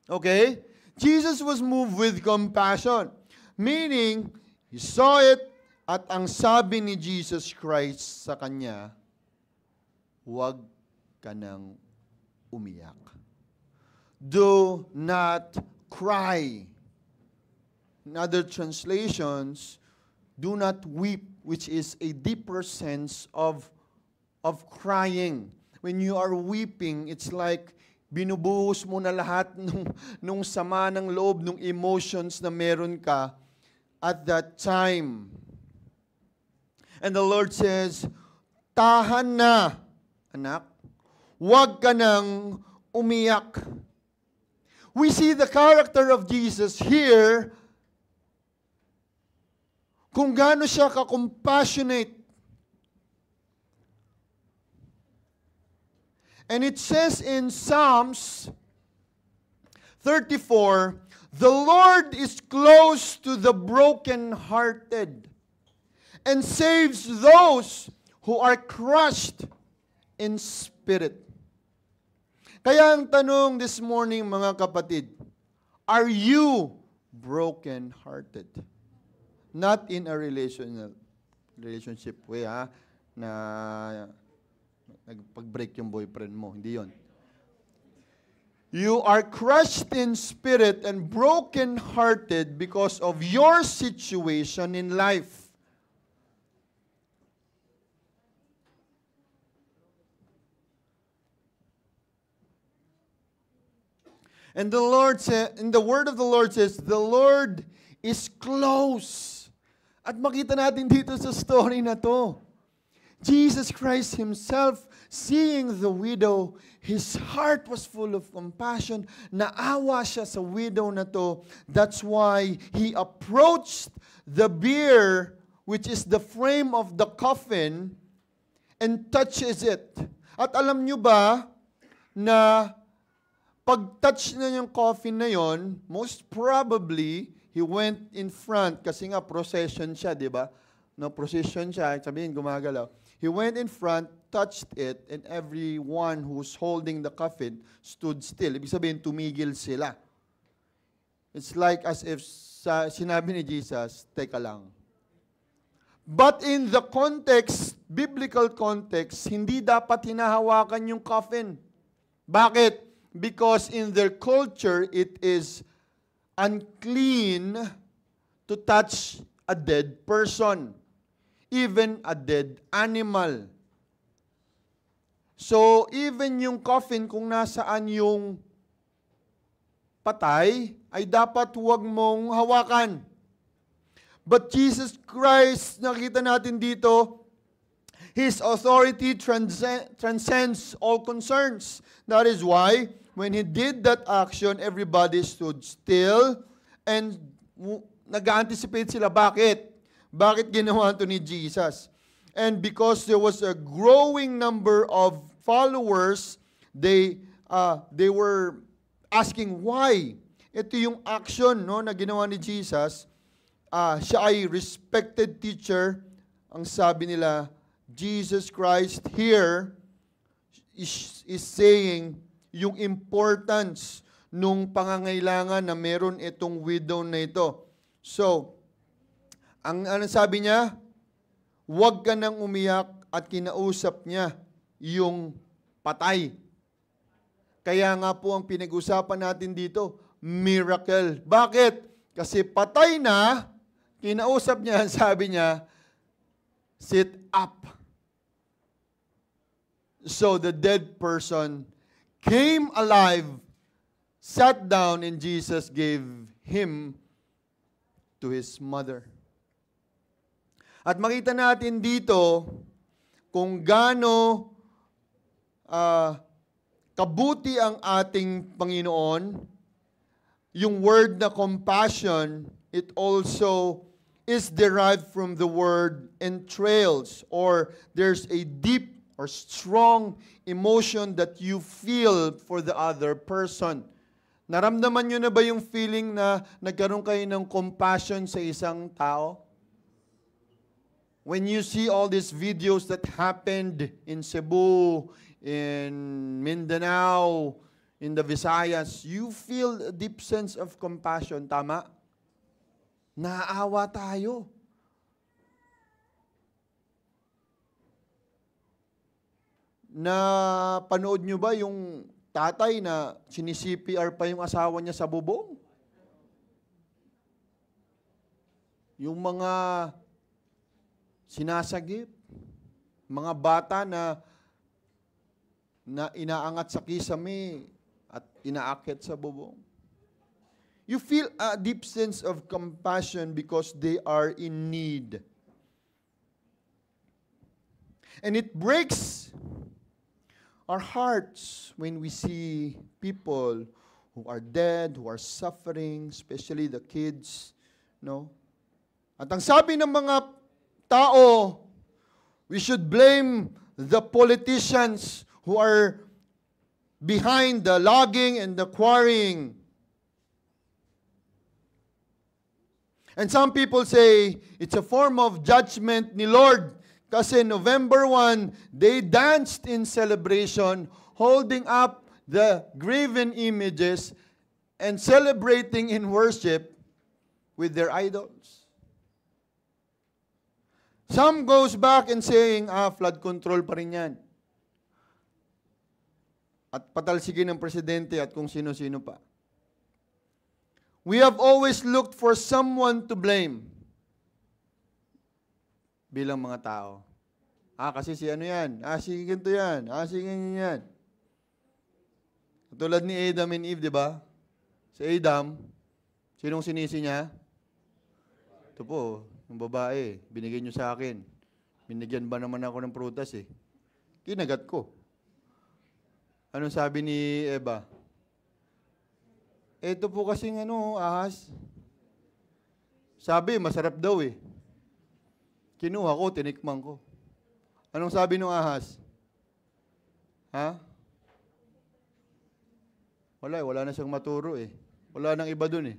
Okay? Jesus was moved with compassion. Meaning, He saw it, at ang sabi ni Jesus Christ sa kanya, huwag ka nang umiyak. Do not cry. In other translations, do not weep, which is a deeper sense of crying. When you are weeping, it's like binubuhos mo na lahat nung sama ng loob, nung emotions na meron ka at that time. And the Lord says, tahan na, anak. Huwag ka nang umiyak. We see the character of Jesus here, kung gaano siya ka-compassionate. And it says in Psalms 34, the Lord is close to the brokenhearted and saves those who are crushed in spirit. Kaya ang tanong this morning, mga kapatid, are you broken-hearted? Not in a relationship way, ha? Na nagpag-break yung boyfriend mo. Hindi yon. You are crushed in spirit and broken-hearted because of your situation in life. And the Lord said, and the word of the Lord says, the Lord is close. At makita natin dito sa story na to, Jesus Christ Himself, seeing the widow, His heart was full of compassion. Naawa siya sa widow na to. That's why He approached the bier, which is the frame of the coffin, and touches it. At alam nyo ba na pag-touch na yung coffin na yon, most probably, he went in front, kasi nga procession siya, di ba? No, procession siya, sabihin gumagalaw. He went in front, touched it, and everyone who's holding the coffin stood still. Ibig sabihin, tumigil sila. It's like as if sinabi ni Jesus, teka lang. But in the context, biblical context, hindi dapat hinahawakan yung coffin. Bakit? Because in their culture, it is unclean to touch a dead person, even a dead animal. So, even yung coffin, kung nasaan yung patay, ay dapat huwag mong hawakan. But Jesus Christ, nakita natin dito, His authority transcends all concerns. That is why, when He did that action, everybody stood still and nag-anticipate sila. Bakit? Bakit ginawa ito ni Jesus? And because there was a growing number of followers, they were asking why. Ito yung action, no, na ginawa ni Jesus. Siya ay respected teacher. Ang sabi nila, Jesus Christ here is saying yung importance nung pangangailangan na meron itong widow na ito. So, ang sabi niya, huwag ka nang umiyak, at kinausap niya yung patay. Kaya nga po ang pinag-usapan natin dito, miracle. Bakit? Kasi patay na, kinausap niya, sabi niya, sit up. So the dead person came alive, sat down, and Jesus gave him to his mother. At makita natin dito kung gaano kabuti ang ating Panginoon. Yung word na compassion, it also is derived from the word entrails, or there's a deep or strong emotion that you feel for the other person. Naramdaman nyo na ba yung feeling na nagkaroon kayo ng compassion sa isang tao? When you see all these videos that happened in Cebu, in Mindanao, in the Visayas, you feel a deep sense of compassion, tama? Naawa tayo. Na panood nyo ba yung tatay na sinisi-CPR pa yung asawa niya sa bubong? Yung mga sinasagip, mga bata na inaangat sa kisame at inaakit sa bubong. You feel a deep sense of compassion because they are in need. And it breaks our hearts when we see people who are dead, who are suffering, especially the kids, no? At ang sabi ng mga tao, we should blame the politicians who are behind the logging and the quarrying. And some people say it's a form of judgment ni Lord. Kasi November 1, they danced in celebration, holding up the graven images and celebrating in worship with their idols. Some goes back and saying, flood control pa rin yan. At patalsigin ng presidente at kung sino-sino pa. We have always looked for someone to blame. Bilang mga tao. Kasi si ano yan. Si ganito yan. Si ganyan yan. Tulad ni Adam and Eve, di ba? Si Adam, sinong sinisi niya? Ito po, yung babae, binigay niyo sa akin. Binigyan ba naman ako ng prutas eh? Kinagat ko. Anong sabi ni Eva? Ito po kasing ahas. Sabi, masarap daw eh. Kinuha ko, tinikman ko. Anong sabi ng ahas? Wala na siyang maturo eh. Wala nang iba dun eh.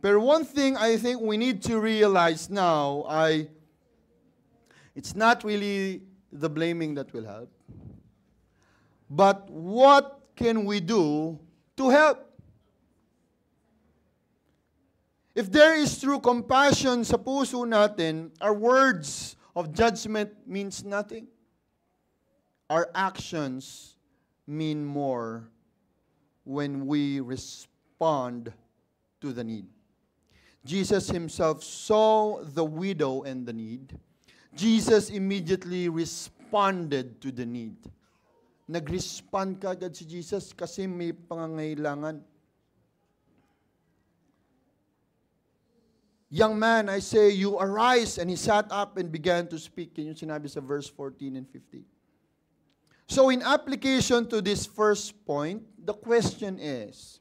But one thing I think we need to realize now, it's not really the blaming that will help, but what can we do to help? If there is true compassion sa puso natin, our words of judgment means nothing. Our actions mean more when we respond to the need. Jesus himself saw the widow and the need. Jesus immediately responded to the need. Nag-respond kaagad si Jesus kasi may pangangailangan. Young man, I say, you arise. And he sat up and began to speak. Yan yung sinabi sa verse 14 and 15. So in application to this first point, the question is,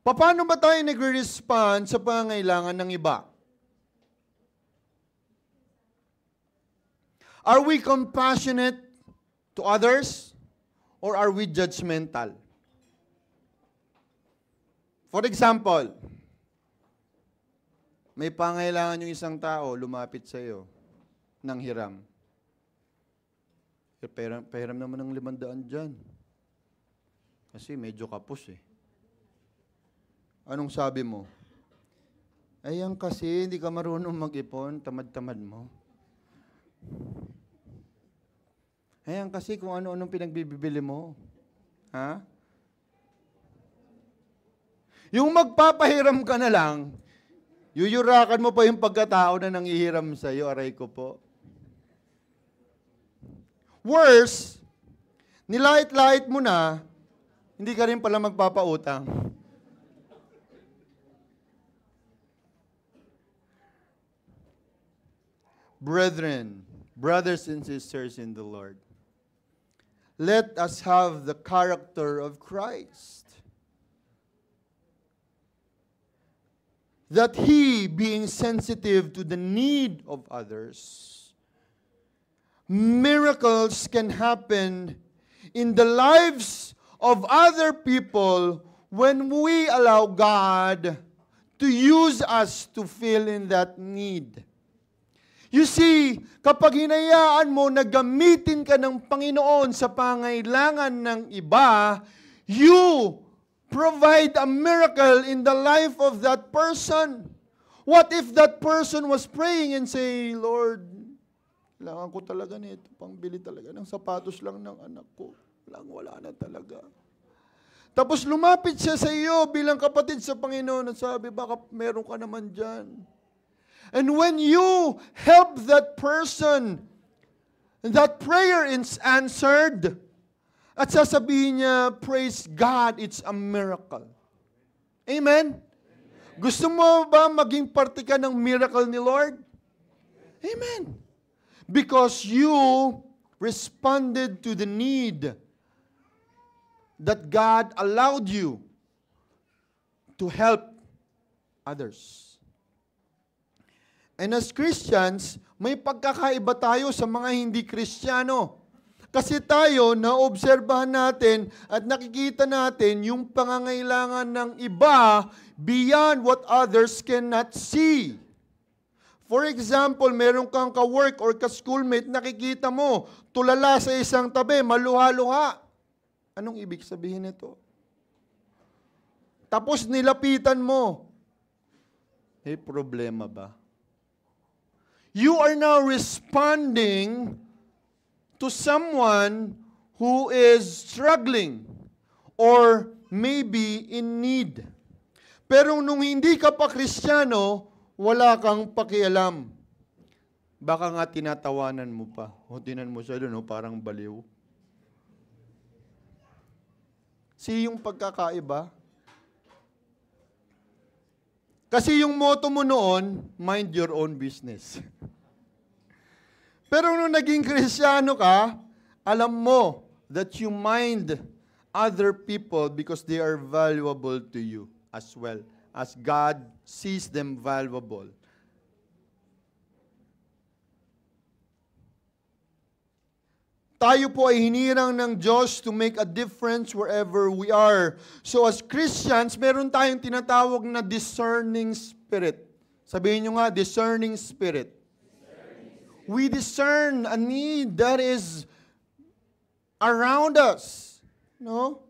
paano ba tayo nagre-respond sa pangangailangan ng iba? Are we compassionate to others or are we judgmental? For example, may pangailangan yung isang tao, lumapit sa iyo ng hiram. Pahiram naman ng 500 dyan. Kasi medyo kapos eh. Anong sabi mo? Ayan kasi, hindi ka marunong mag-ipon, tamad-tamad mo. Ayan kasi kung ano-anong pinagbibili mo. Yung magpapahiram ka na lang, yuyurakan mo pa yung pagkatao na nanghihiram sa iyo, aray ko po. Worse, nilait-lait mo na, hindi ka rin pala magpapautang. Brethren, brothers and sisters in the Lord, let us have the character of Christ. That He, being sensitive to the need of others, miracles can happen in the lives of other people when we allow God to use us to fill in that need. You see, kapag hinayaan mo na gamitin ka ng Panginoon sa pangailangan ng iba, you provide a miracle in the life of that person. What if that person was praying and say, Lord, kailangan ko talaga nito, pangbili talaga ng sapatos lang ng anak ko. Wala na talaga. Tapos lumapit siya sa iyo bilang kapatid sa Panginoon at sabi, baka meron ka naman dyan. And when you help that person, that prayer is answered, at sasabihin niya, praise God, it's a miracle. Amen? Gusto mo ba maging parte ka ng miracle ni Lord? Amen. Because you responded to the need that God allowed you to help others. And as Christians, may pagkakaiba tayo sa mga hindi Kristiyano. Kasi tayo, naobserbahan natin at nakikita natin yung pangangailangan ng iba beyond what others cannot see. For example, meron kang ka-work or ka-schoolmate, nakikita mo, tulala sa isang tabi, maluha-luha. Anong ibig sabihin nito? Tapos nilapitan mo. May problema ba? You are now responding to someone who is struggling or maybe in need. Pero nung hindi ka pa Kristiyano, wala kang pakialam. Baka nga tinatawanan mo pa. O tinan mo siya doon, parang baliw. See yung pagkakaiba? Kasi yung motto mo noon, mind your own business. Pero nung naging Kristiyano ka, alam mo that you mind other people because they are valuable to you as well, as God sees them valuable. Tayo po ay hinirang ng Diyos to make a difference wherever we are. So as Christians, meron tayong tinatawag na discerning spirit. Sabihin nyo nga, discerning spirit. We discern a need that is around us. No?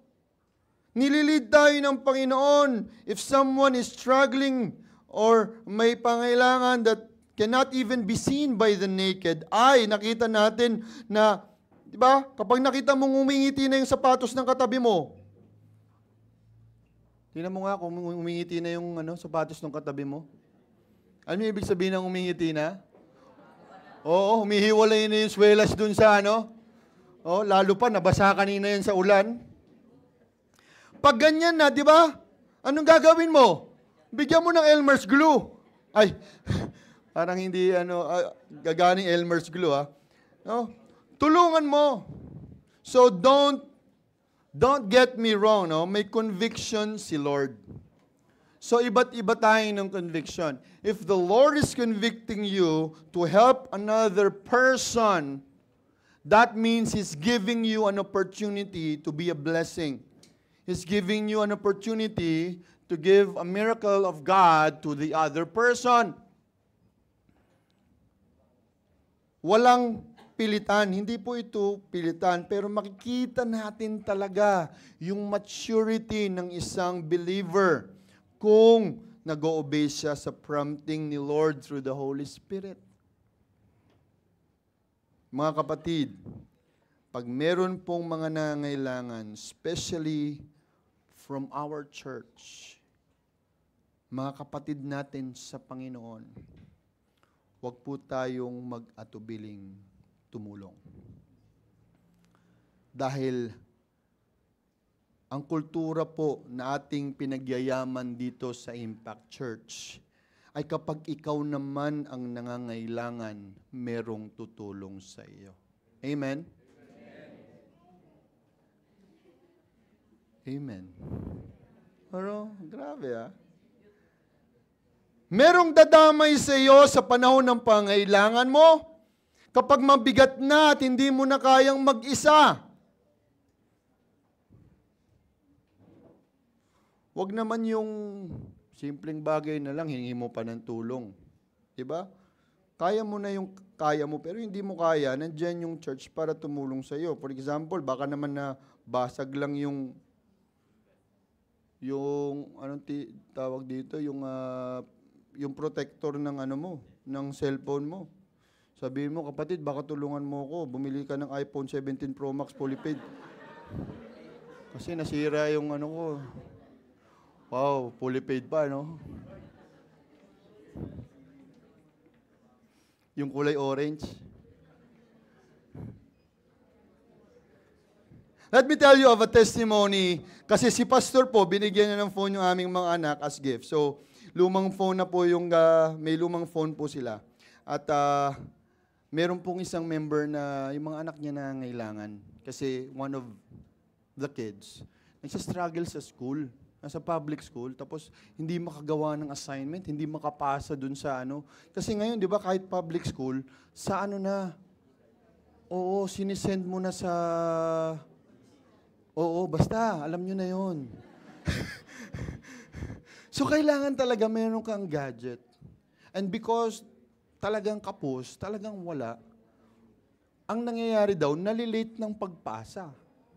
Nililid tayo ng Panginoon if someone is struggling or may pangailangan that cannot even be seen by the naked eye. Nakita natin na, di ba, kapag nakita mong umingiti na yung sapatos ng katabi mo, tingnan mo nga kung umingiti na yung sapatos ng katabi mo. Ano yung ibig sabihin ng umingiti na? Oo, humihiwalay na yung swelas dun sa Oh, lalo pa, nabasa kanina yan sa ulan. Pag ganyan na, di ba? Anong gagawin mo? Bigyan mo ng Elmer's glue. Ay, parang hindi, gaganing Elmer's glue, ha? No? Tulungan mo. So, don't get me wrong, no? May conviction si Lord. So, iba't iba tayo ng conviction. If the Lord is convicting you to help another person, that means He's giving you an opportunity to be a blessing. He's giving you an opportunity to give a miracle of God to the other person. Walang pilitan. Hindi po ito pilitan, pero makikita natin talaga yung maturity ng isang believer kung nag-o-obey siya sa prompting ni Lord through the Holy Spirit. Mga kapatid, pag meron pong mga nangangailangan, especially from our church, mga kapatid natin sa Panginoon, huwag po tayong mag-atubiling tumulong. Dahil ang kultura po na ating pinagyayaman dito sa Impact Church ay kapag ikaw naman ang nangangailangan, merong tutulong sa iyo. Amen? Amen. Pero, grabe Merong dadamay sa iyo sa panahon ng pangailangan mo. Kapag mabigat na at hindi mo na kayang mag-isa. Huwag naman yung simpleng bagay na lang, hingi mo pa ng tulong. Diba? Kaya mo na yung kaya mo, pero hindi mo kaya, nandyan yung church para tumulong sa iyo. For example, baka naman na basag lang yung anong tawag dito, yung protector ng ng cellphone mo. Sabihin mo, kapatid, baka tulungan mo ako, bumili ka ng iPhone 17 Pro Max fully paid. Kasi nasira yung ko. Wow, fully paid pa, no? Yung kulay orange. Let me tell you of a testimony. Kasi si pastor po, binigyan niya ng phone yung aming mga anak as gift. So, lumang phone na po may lumang phone po sila. At meron pong isang member na yung mga anak niya na ngailangan. Kasi one of the kids, nagsastruggle sa school. Nasa public school, tapos hindi makagawa ng assignment, hindi makapasa dun sa Kasi ngayon, di ba, kahit public school, sa sinisend mo na sa... basta, alam nyo na yon. So, kailangan talaga meron kang gadget. And because talagang kapos, talagang wala, ang nangyayari daw, nalilate ng pagpasa.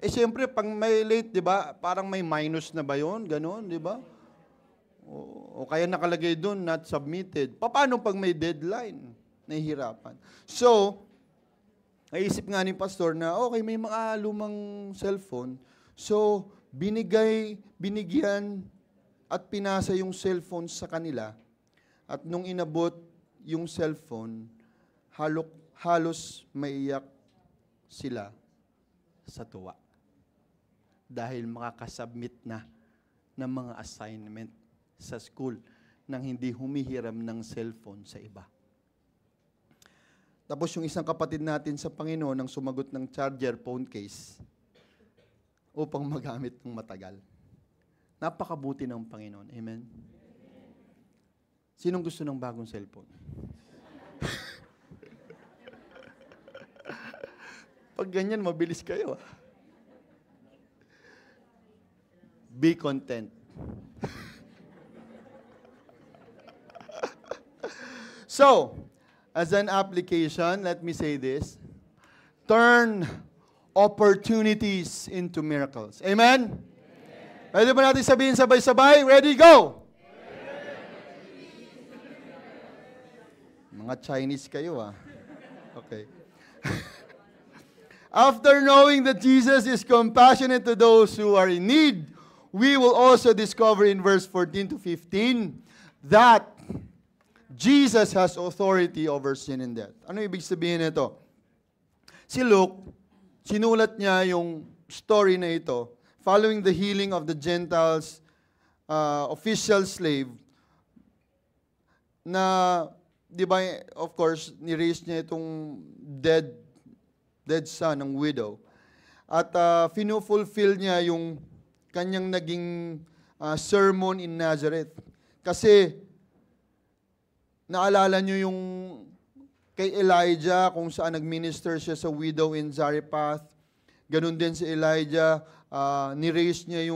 Eh, siyempre, pag may late, di ba, parang may minus na ba yun? Ganon, di ba? O kaya nakalagay doon, not submitted. Paano pag may deadline? Nahihirapan. So, naisip nga ni pastor na, okay, may mga lumang cellphone. So, binigyan at pinasa yung cellphone sa kanila. At nung inabot yung cellphone, halos maiyak sila sa tuwa. Dahil makakasubmit na ng mga assignment sa school nang hindi humihiram ng cellphone sa iba. Tapos yung isang kapatid natin sa Panginoon ang sumagot ng charger phone case upang magamit ng matagal. Napakabuti ng Panginoon. Amen? Sinong gusto ng bagong cellphone? Pag ganyan, mabilis kayo. Be content. So, as an application, let me say this. Turn opportunities into miracles. Amen? Pwede ba natin sabihin sabay-sabay? Ready, go! Mga Chinese kayo, ah. Okay. After knowing that Jesus is compassionate to those who are in need, we will also discover in verse 14 to 15 that Jesus has authority over sin and death. Ano ibig sabihin nito? Si Luke, sinulat niya yung story na ito following the healing of the Gentiles official slave na, di ba, of course, ni-raise niya itong dead son ng widow. At finufulfill niya yung kanyang naging sermon in Nazareth. Kasi, naalala niyo yung kay Elijah, kung saan nag-minister siya sa widow in Zarephath. Ganun din si Elijah, ni-raise niya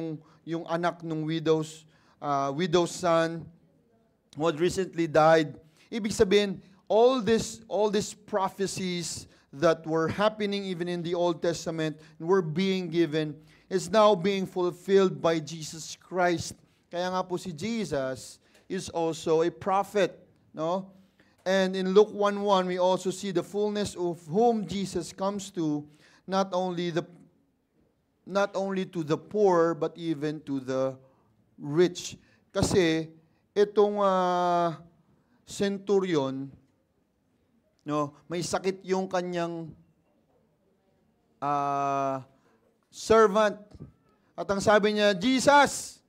yung anak ng widow's son who had recently died. Ibig sabihin, all these prophecies that were happening even in the Old Testament were being given is now being fulfilled by Jesus Christ. Kaya nga po si Jesus is also a prophet, no? And in Luke 1:1 we also see the fullness of whom Jesus comes to, not only to the poor but even to the rich. Kasi itong centurion, no, may sakit yung kanyang servant. At ang sabi niya, Jesus,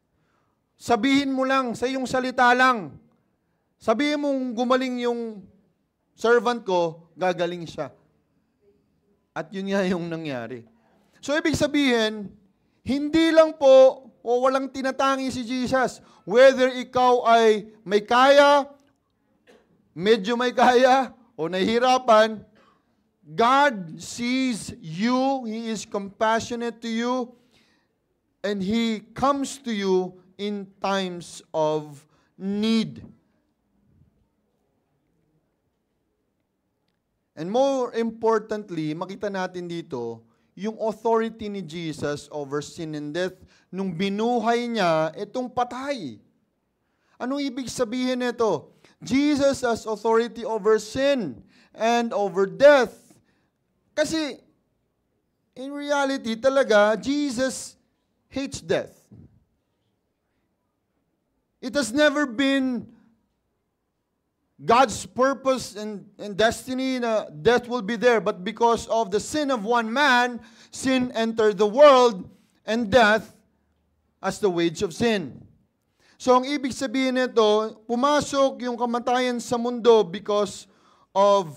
sabihin mo lang, sa iyong salita lang. Sabihin mong gumaling yung servant ko, gagaling siya. At yun nga yung nangyari. So, ibig sabihin, hindi lang po o walang tinatangi si Jesus. Whether ikaw ay may kaya, medyo may kaya, o nahihirapan, God sees you, He is compassionate to you, and He comes to you in times of need. And more importantly, makita natin dito, yung authority ni Jesus over sin and death, nung binuhay niya, itong patay. Anong ibig sabihin nito? Jesus has authority over sin and over death. Kasi, in reality, talaga, Jesus hates death. It has never been God's purpose and destiny na death will be there. But because of the sin of one man, sin entered the world, and death as the wage of sin. So, ang ibig sabihin nito, pumasok yung kamatayan sa mundo because of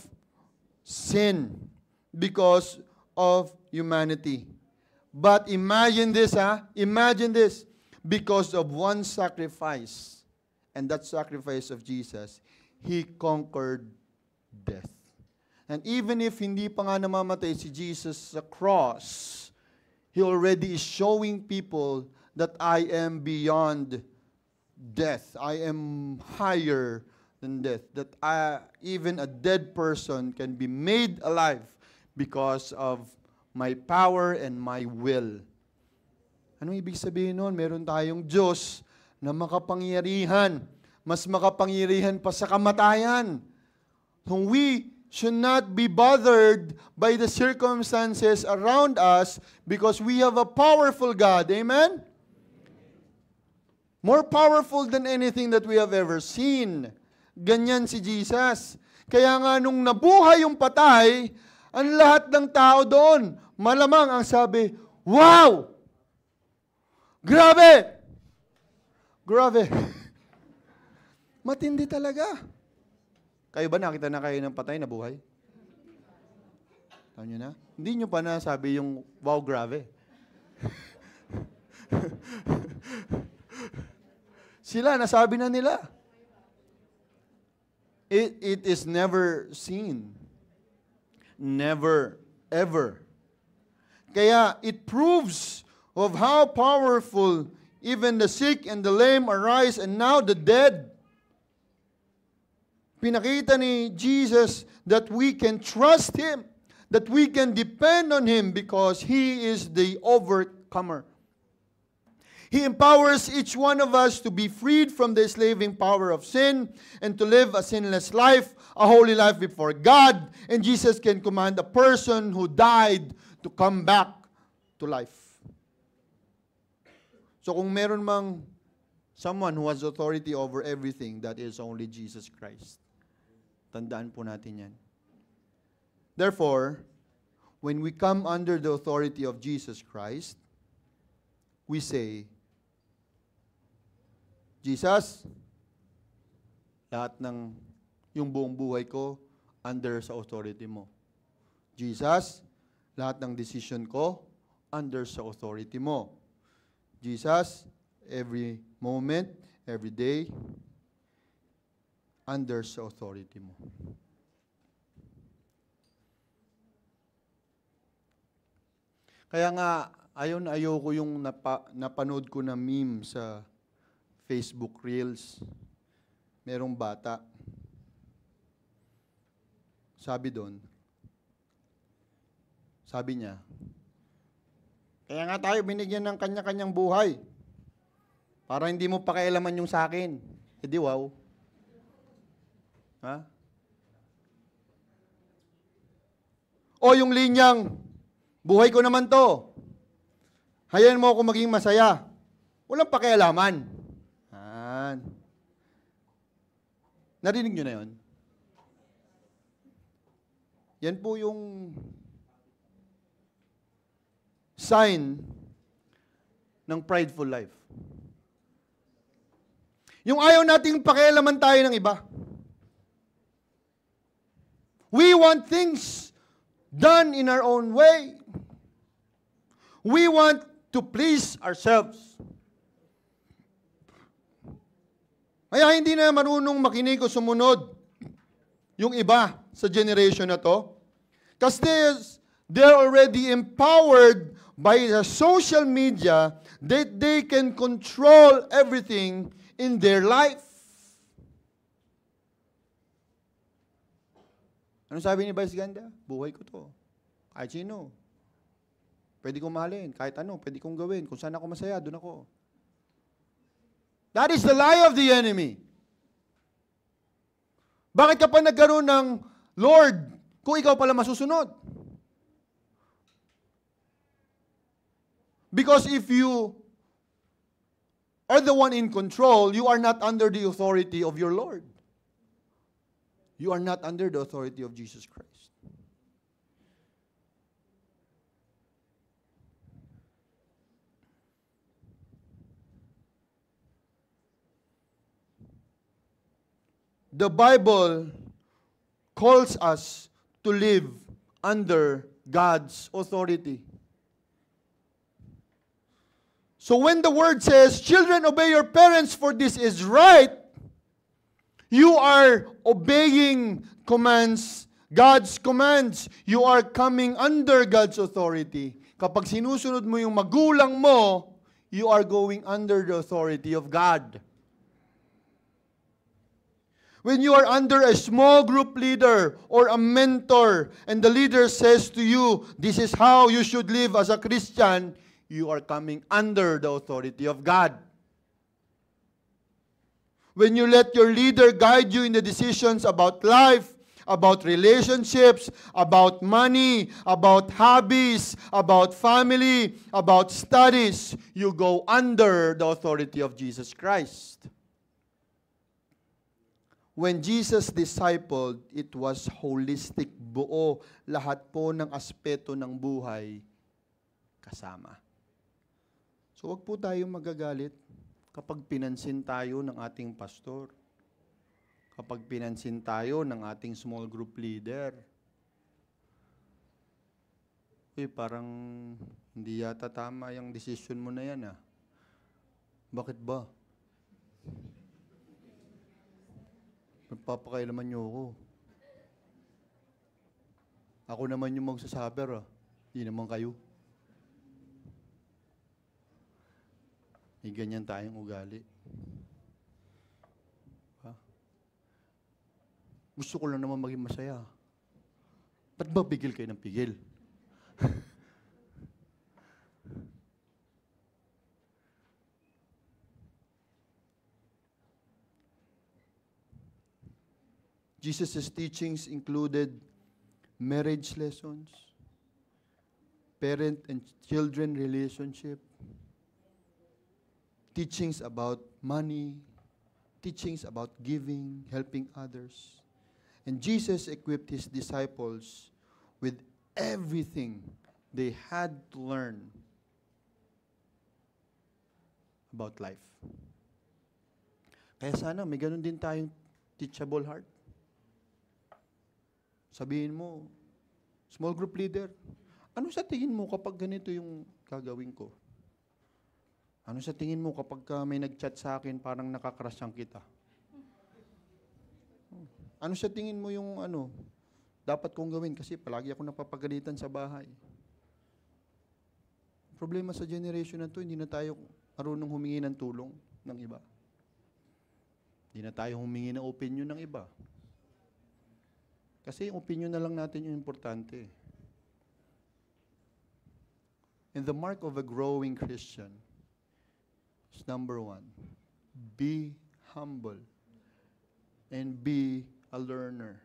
sin. Because of humanity. But imagine this, Imagine this. Because of one sacrifice, and that sacrifice of Jesus, He conquered death. And even if hindi pa nga namamatay si Jesus sa cross, He already is showing people that I am beyond death. I am higher than death. That even a dead person can be made alive because of my power, and my will. Ano ibig sabihin nun? Meron tayong Diyos na makapangyarihan. Mas makapangyarihan pa sa kamatayan. So we should not be bothered by the circumstances around us because we have a powerful God. Amen? More powerful than anything that we have ever seen. Ganyan si Jesus. Kaya nga nung nabuhay yung patay, ang lahat ng tao doon, malamang ang sabi, wow! Grabe! Grabe. Matindi talaga. Kayo ba nakita na kayo ng patay na buhay? Taon nyo na? Hindi nyo pa nasabi yung, wow, grabe. Sila, nasabi na nila. It is never seen. Never, ever. Kaya it proves of how powerful even the sick and the lame arise and now the dead. Pinakita ni Jesus that we can trust Him, that we can depend on Him because He is the overcomer. He empowers each one of us to be freed from the enslaving power of sin and to live a sinless life, a holy life before God. And Jesus can command a person who died to come back to life. So kung meron mang someone who has authority over everything, that is only Jesus Christ. Tandaan po natin yan. Therefore, when we come under the authority of Jesus Christ, we say, Jesus, lahat ng yung buong buhay ko under sa authority mo. Jesus, lahat ng decision ko under sa authority mo. Jesus, every moment, every day, under sa authority mo. Kaya nga, ayaw ko yung napanood ko na meme sa Facebook Reels. Merong bata. Sabi doon, sabi niya, kaya nga tayo binigyan ng kanya-kanyang buhay para hindi mo pakialaman yung sa akin. E di wow. Ha? O yung linyang, buhay ko naman to. Hayaan mo ako maging masaya. Walang pakialaman. Narinig nyo na yun? Yan po yung sign ng prideful life. Yung ayaw nating pakialaman tayo ng iba. We want things done in our own way. We want to please ourselves. Kaya hindi na marunong makinig o sumunod yung iba sa generation na to. Kasi they're already empowered by the social media that they can control everything in their life. Ano sabi ni Vice Ganda? Buhay ko to. Kahit sino. Pwede kong mahalin. Kahit ano, pwede kong gawin. Kung saan ako masaya, doon ako. That is the lie of the enemy. Bakit ka pa nagkaroon ng Lord kung ikaw pala masusunod? Because if you are the one in control, you are not under the authority of your Lord. You are not under the authority of Jesus Christ. The Bible calls us to live under God's authority. So when the word says, children, obey your parents for this is right, you are obeying commands, God's commands. You are coming under God's authority. Kapag sinusunod mo yung magulang mo, you are going under the authority of God. When you are under a small group leader or a mentor, and the leader says to you, this is how you should live as a Christian, you are coming under the authority of God. When you let your leader guide you in the decisions about life, about relationships, about money, about hobbies, about family, about studies, you go under the authority of Jesus Christ. When Jesus discipled, it was holistic, buo, lahat po ng aspeto ng buhay kasama. So wag po tayong magagalit kapag pinansin tayo ng ating pastor, kapag pinansin tayo ng ating small group leader. Parang hindi yata tama yung decision mo na yan, ah. Bakit ba? Nagpapakailaman niyo ako. Ako naman yung magsasaber, ah. Hindi naman kayo. May ganyan tayong ugali. Ha? Gusto ko lang naman maging masaya. Ba't ba pigil kayo ng pigil? Jesus' teachings included marriage lessons, parent and children relationship, teachings about money, teachings about giving, helping others. And Jesus equipped his disciples with everything they had to learn about life. Kaya sana may ganun din tayong teachable heart. Sabihin mo, small group leader, ano sa tingin mo kapag ganito yung gagawin ko? Ano sa tingin mo kapag may nag-chat sa akin parang nakakrushang kita? Ano sa tingin mo yung dapat kong gawin kasi palagi ako napapagalitan sa bahay? Problema sa generation na to, hindi na tayo marunong humingi ng tulong ng iba. Hindi na tayo humingi ng opinion ng iba. Kasi yung opinion na lang natin yung importante. And the mark of a growing Christian is number 1, be humble and be a learner.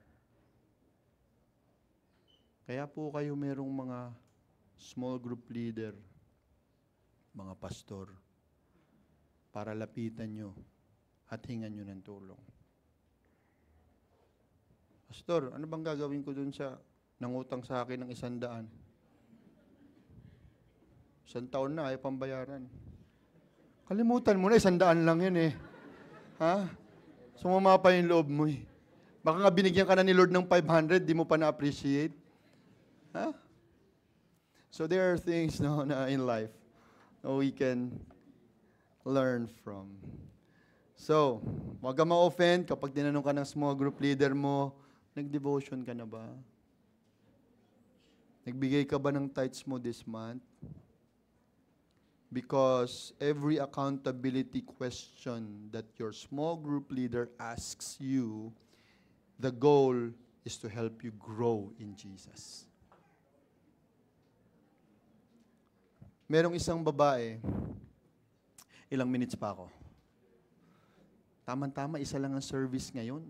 Kaya po kayo merong mga small group leader, mga pastor, para lapitan nyo at hingan nyo ng tulong. Pastor, ano bang gagawin ko dun sa nangutang sa akin ng 100? 1 taon na, ay pambayaran. Kalimutan mo na, 100 lang yan eh. Ha? Sumama pa yung loob mo eh. Baka nga binigyan ka na ni Lord ng 500, di mo pa na-appreciate. Ha? So there are things na in life we can learn from. So, wag ka ma-offend kapag tinanong ka ng small group leader mo, nag-devotion ka na ba? Nagbigay ka ba ng tithes mo this month? Because every accountability question that your small group leader asks you, the goal is to help you grow in Jesus. Merong isang babae, ilang minutes pa ako. Tama-tama, isa lang ang service ngayon.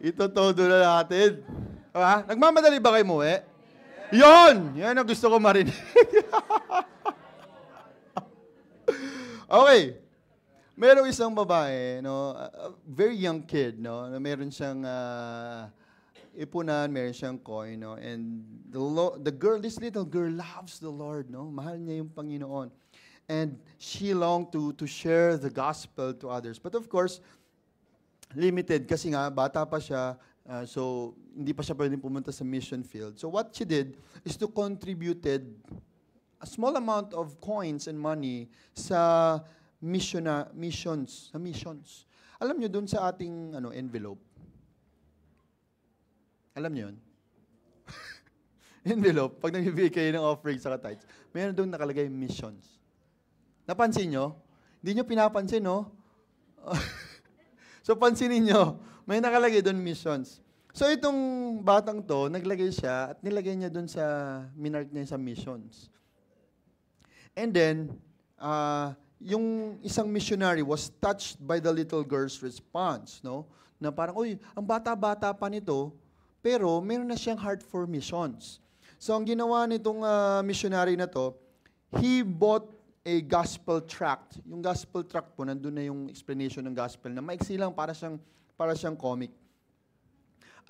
Ito todo na natin. Ha? Nagmamadali ba kayo mo eh? Yon! Yan ang gusto ko marinig. Okay. Merong isang babae, a very young kid, na meron siyang ipunan, meron siyang coin, and this little girl loves the Lord, Mahal niya yung Panginoon. And she longed to share the gospel to others. But of course, limited kasi nga bata pa siya, so hindi pa siya pwedeng pumunta sa mission field. So what she did is to contributed a small amount of coins and money sa missions. Alam niyo doon sa ating envelope. Alam niyo 'yun? Envelope, pag nagbibigay kayo ng offering sa tithes, mayroon doon nakalagay missions. Napansin nyo? Hindi nyo pinapansin, no? So, pansinin nyo, may nakalagay doon missions. So, itong batang to, naglagay siya at nilagay niya doon sa, minark niya sa missions. And then, yung isang missionary was touched by the little girl's response, no? Na parang, uy, ang bata-bata pa nito, pero meron na siyang heart for missions. So, ang ginawa nitong missionary na to, he bought a gospel tract. Yung gospel tract po, nandun na yung explanation ng gospel na maiksi lang para siyang comic.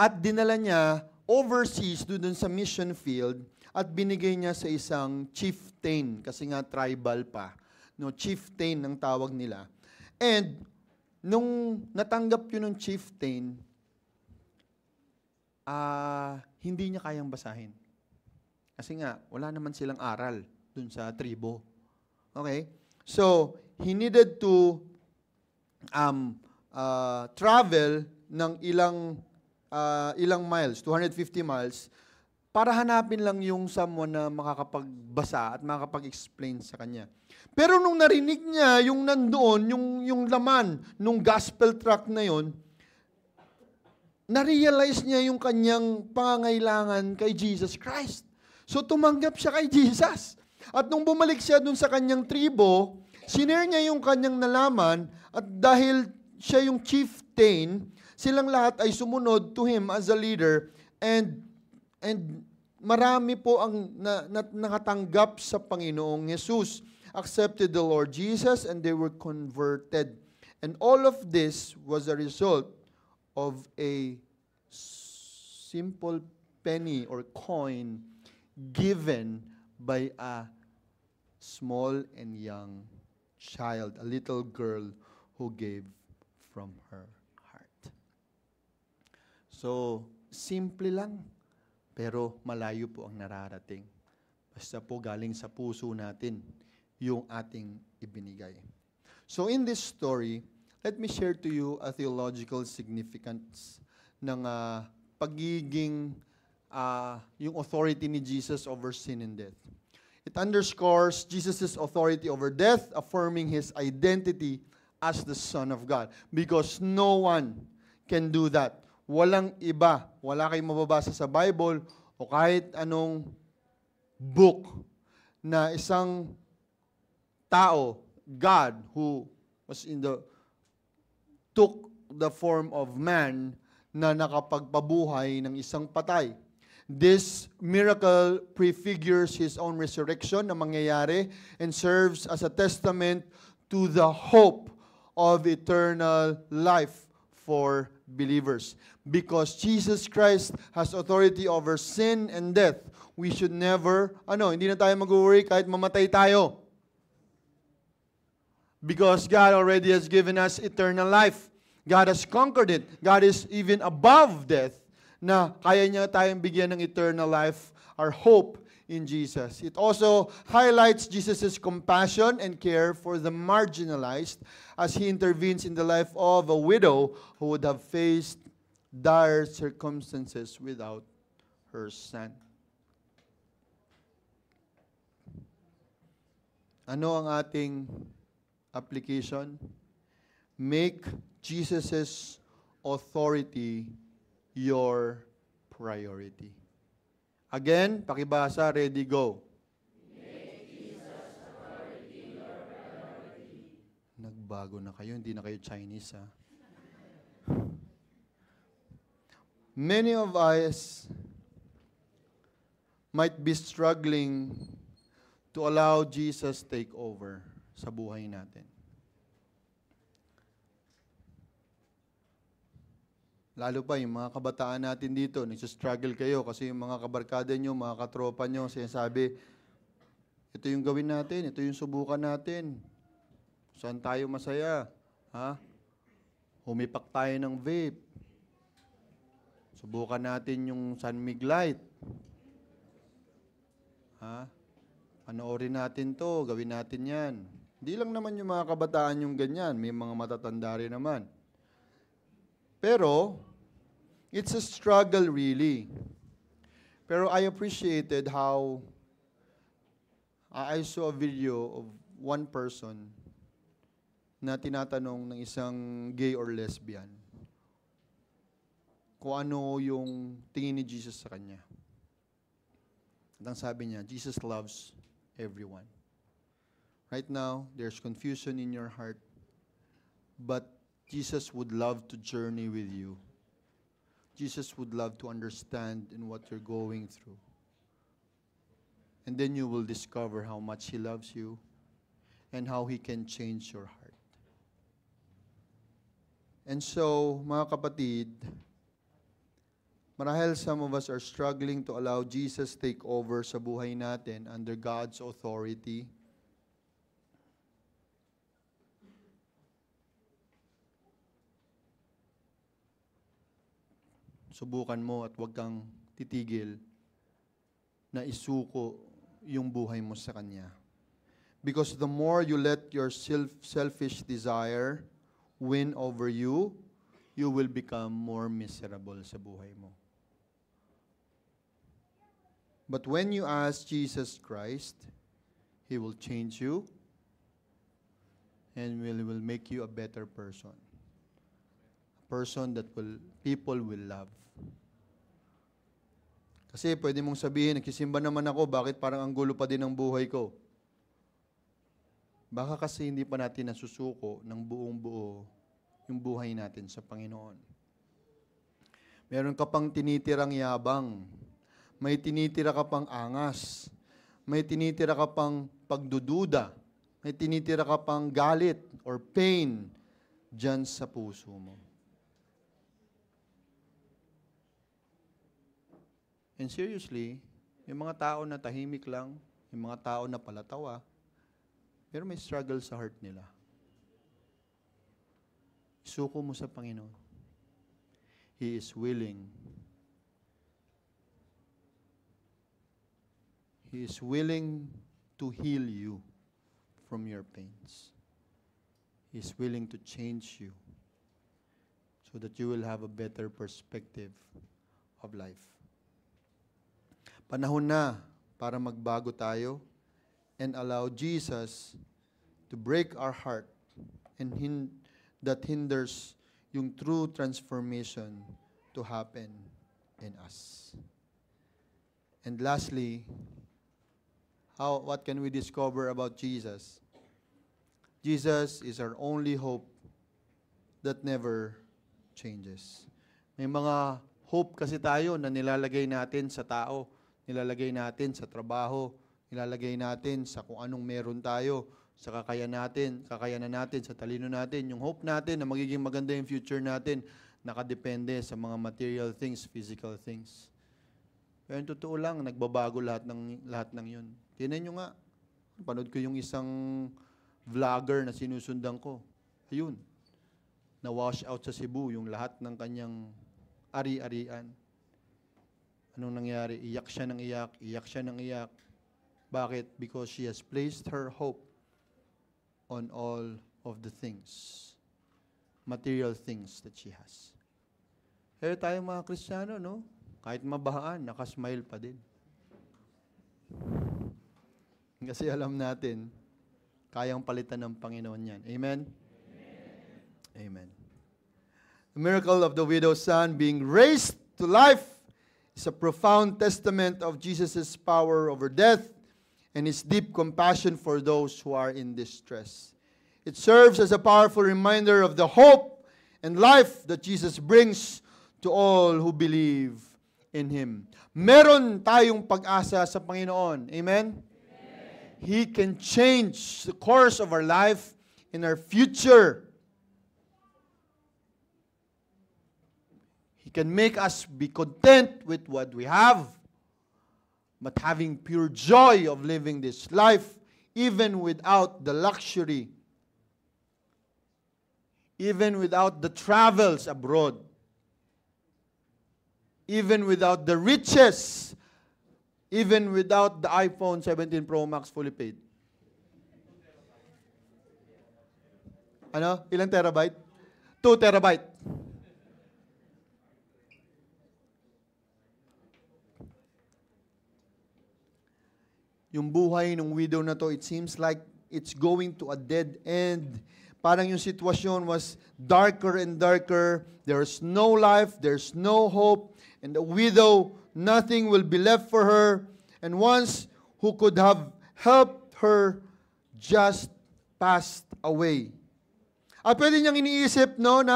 At dinala niya overseas doon sa mission field at binigay niya sa isang chieftain kasi nga tribal pa. No, chieftain ng tawag nila. And nung natanggap yun ng chieftain, hindi niya kayang basahin. Kasi nga, wala naman silang aral dun sa tribo. Okay? So, he needed to travel ng ilang miles, 250 miles, para hanapin lang yung someone na makakapagbasa at makakapag-explain sa kanya. Pero nung narinig niya yung nandoon, yung laman nung gospel tract na yon, na-realize niya yung kanyang pangangailangan kay Jesus Christ. So tumanggap siya kay Jesus. At nung bumalik siya dun sa kanyang tribo, sinare niya yung kanyang nalaman at dahil siya yung chieftain, silang lahat ay sumunod to him as a leader and marami po ang nakatanggap sa Panginoong Jesus, accepted the Lord Jesus and they were converted. And all of this was a result of a simple penny or coin given by a small and young child, a little girl who gave from her heart. So, simple lang, pero malayo po ang nararating. Basta po galing sa puso natin yung ating ibinigay. So, in this story, let me share to you a theological significance ng pagiging yung authority ni Jesus over sin and death. It underscores Jesus' authority over death, affirming His identity as the Son of God. Because no one can do that. Walang iba. Wala kayong mababasa sa Bible o kahit anong book na isang tao, God, who was took the form of man na nakapagpabuhay ng isang patay. This miracle prefigures His own resurrection na mangyayari and serves as a testament to the hope of eternal life for believers. Because Jesus Christ has authority over sin and death, we should never, hindi na tayo mag-worry kahit mamatay tayo. Because God already has given us eternal life. God has conquered it. God is even above death, na kaya niya tayong bigyan ng eternal life, our hope in Jesus. It also highlights Jesus' compassion and care for the marginalized as He intervenes in the life of a widow who would have faced dire circumstances without her son. Ano ang ating application? Make Jesus' authority your priority. Again, pakibasa, ready, go. Make Jesus' authority your priority. Nagbago na kayo, hindi na kayo Chinese, ha? Many of us might be struggling to allow Jesus take over sa buhay natin. Lalo pa yung mga kabataan natin dito, nagsistruggle kayo kasi yung mga kabarkada nyo, mga katropa nyo, sinasabi, ito yung gawin natin, ito yung subukan natin. Saan tayo masaya? Ha? Humipak tayo ng vape. Subukan natin yung Sunmig Light. Ha? Panoorin natin to, gawin natin yan. Hindi lang naman yung mga kabataan yung ganyan, may mga matatanda rin naman. Pero, it's a struggle really. Pero I appreciated how I saw a video of one person na tinatanong ng isang gay or lesbian kung ano yung tingin ni Jesus sa kanya. At ang sabi niya, Jesus loves everyone. Right now, there's confusion in your heart, but Jesus would love to journey with you. Jesus would love to understand in what you're going through. And then you will discover how much He loves you and how He can change your heart. And so, mga kapatid, marahil some of us are struggling to allow Jesus take over sa buhay natin under God's authority. Subukan mo at huwag kang titigil na isuko yung buhay mo sa Kanya. Because the more you let your selfish desire win over you, you will become more miserable sa buhay mo. But when you ask Jesus Christ, He will change you and will make you a better person. A person that people will love. Kasi pwede mong sabihin, nagsisimba naman ako, bakit parang ang gulo pa din ang buhay ko? Baka kasi hindi pa natin nasusuko ng buong buo yung buhay natin sa Panginoon. Meron ka pang tinitirang yabang. May tinitira ka pang angas. May tinitira ka pang pagdududa. May tinitira ka pang galit or pain dyan sa puso mo. And seriously, yung mga tao na tahimik lang, yung mga tao na palatawa, pero may struggle sa heart nila. Isuko mo sa Panginoon. He is willing. He is willing to heal you from your pains. He is willing to change you so that you will have a better perspective of life. Panahon na para magbago tayo and allow Jesus to break our heart and that hinders yung true transformation to happen in us. And lastly, what can we discover about Jesus? Jesus is our only hope that never changes. May mga hope kasi tayo na nilalagay natin sa tao, nilalagay natin sa trabaho, nilalagay natin sa kung anong meron tayo, sa kakayanan natin, sa talino natin. Yung hope natin na magiging maganda yung future natin, nakadepende sa mga material things, physical things. Pero yung totoo lang, nagbabago lahat ng yun. Tingnan nyo nga, panood ko yung isang vlogger na sinusundan ko. Ayun, na-wash out sa Cebu yung lahat ng kanyang ari-arian. Anong nangyari? Iyak siya ng iyak, iyak siya ng iyak. Bakit? Because she has placed her hope on all of the things, material things that she has. Kaya tayo mga Kristiyano, no? Kahit mabahaan, nakasmile pa din. Kasi alam natin, kayang palitan ng Panginoon yan. Amen? Amen. Amen. The miracle of the widow's son being raised to life is a profound testament of Jesus' power over death and His deep compassion for those who are in distress. It serves as a powerful reminder of the hope and life that Jesus brings to all who believe in Him. Meron tayong pag-asa sa Panginoon. Amen? Amen. He can change the course of our life and our future. He can make us be content with what we have, but having pure joy of living this life, even without the luxury, even without the travels abroad, even without the riches, even without the iPhone 17 Pro Max fully paid. Ano? Ilang terabyte? 2 terabyte. Yung buhay ng widow na to, it seems like it's going to a dead end. Parang yung sitwasyon was darker and darker. There's no life, there's no hope, and the widow, nothing will be left for her. And once who could have helped her just passed away. At pwede niyang iniisip, no,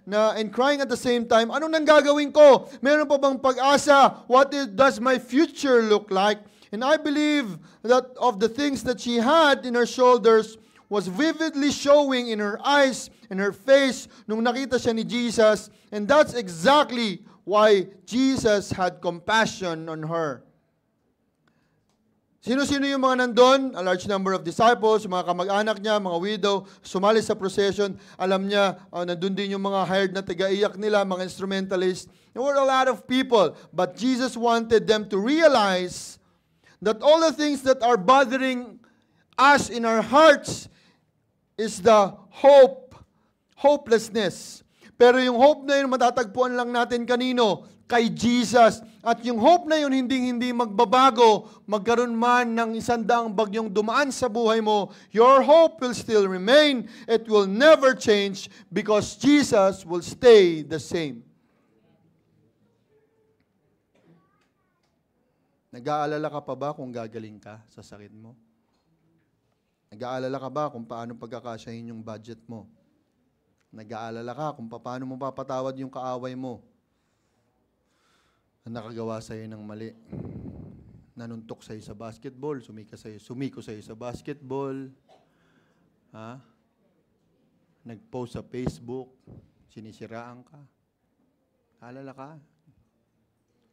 and crying at the same time, anong nang gagawin ko? Meron pa bang pag-asa? Does my future look like? And I believe that of the things that she had in her shoulders was vividly showing in her eyes and her face nung nakita siya ni Jesus. And that's exactly why Jesus had compassion on her. Sino-sino yung mga nandun? A large number of disciples, mga kamag-anak niya, mga widow, sumali sa procession. Alam niya, nandun din yung mga hired na taga-iyak nila, mga instrumentalists. There were a lot of people. But Jesus wanted them to realize that all the things that are bothering us in our hearts is the hopelessness. Pero yung hope na yun, matatagpuan lang natin kanino? Kay Jesus. At yung hope na yun, hindi magbabago, magkaroon man ng 100 bagyong dumaan sa buhay mo, your hope will still remain. It will never change because Jesus will stay the same. Nag-aalala ka pa ba kung gagaling ka sa sakit mo? Nag-aalala ka ba kung paano pagkakasyahin yung budget mo? Nag-aalala ka kung paano mo papatawad yung kaaway mo na nakagawa sa'yo ng mali? Nanuntok sa'yo sa basketball, sumiko sa'yo sa basketball, nag-post sa Facebook, sinisiraan ka. Aalala ka?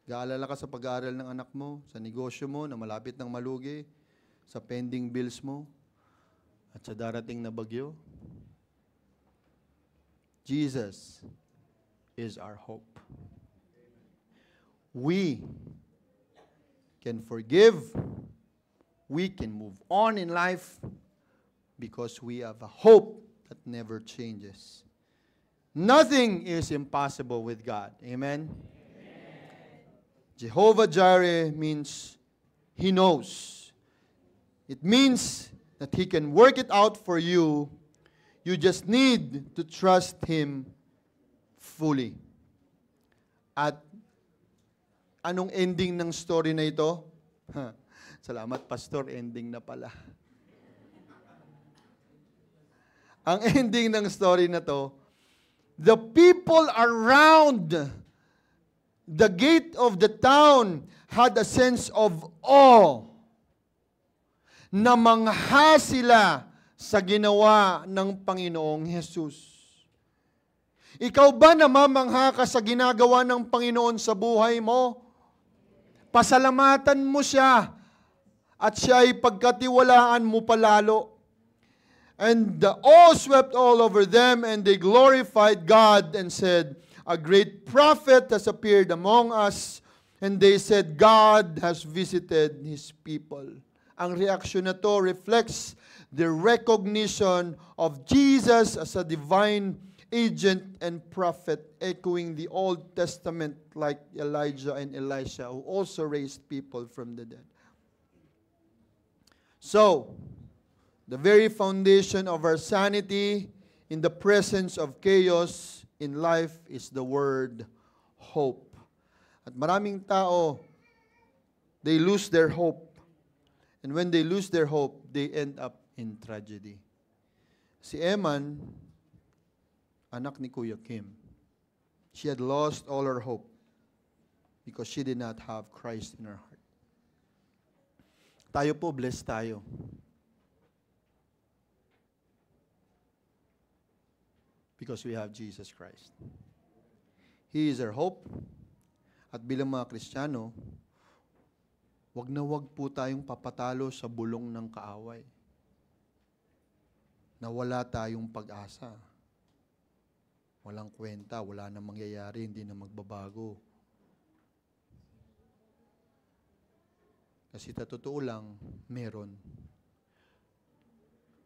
Gaalala ka sa pag-aaral ng anak mo, sa negosyo mo na malapit ng malugi, sa pending bills mo, at sa darating na bagyo? Jesus is our hope. We can forgive, we can move on in life because we have a hope that never changes. Nothing is impossible with God. Amen? Jehovah Jireh means He knows. It means that He can work it out for you. You just need to trust Him fully. At anong ending ng story na ito? Salamat, Pastor. Ending na pala. Ang ending ng story na to, the people around the gate of the town had a sense of awe. Namangha sila sa ginawa ng Panginoong Jesus. Ikaw ba namamangha ka sa ginagawa ng Panginoon sa buhay mo? Pasalamatan mo siya at siya ay pagkatiwalaan mo palalo. And the awe swept all over them and they glorified God and said, a great prophet has appeared among us. And they said, God has visited His people. Ang reaksyon na to reflects the recognition of Jesus as a divine agent and prophet, echoing the Old Testament like Elijah and Elisha, who also raised people from the dead. So, the very foundation of our sanity in the presence of chaos in life is the word hope. At maraming tao, they lose their hope. And when they lose their hope, they end up in tragedy. Si Eman, anak ni Kuya Kim, she had lost all her hope because she did not have Christ in her heart. Tayo po, blessed tayo. Because we have Jesus Christ. He is our hope. At bilang mga Kristiyano, wag na wag po tayong papatalo sa bulong ng kaaway. Na wala tayong pag-asa. Walang kwenta, wala na mangyayari, hindi na magbabago. Kasi totoo lang, meron.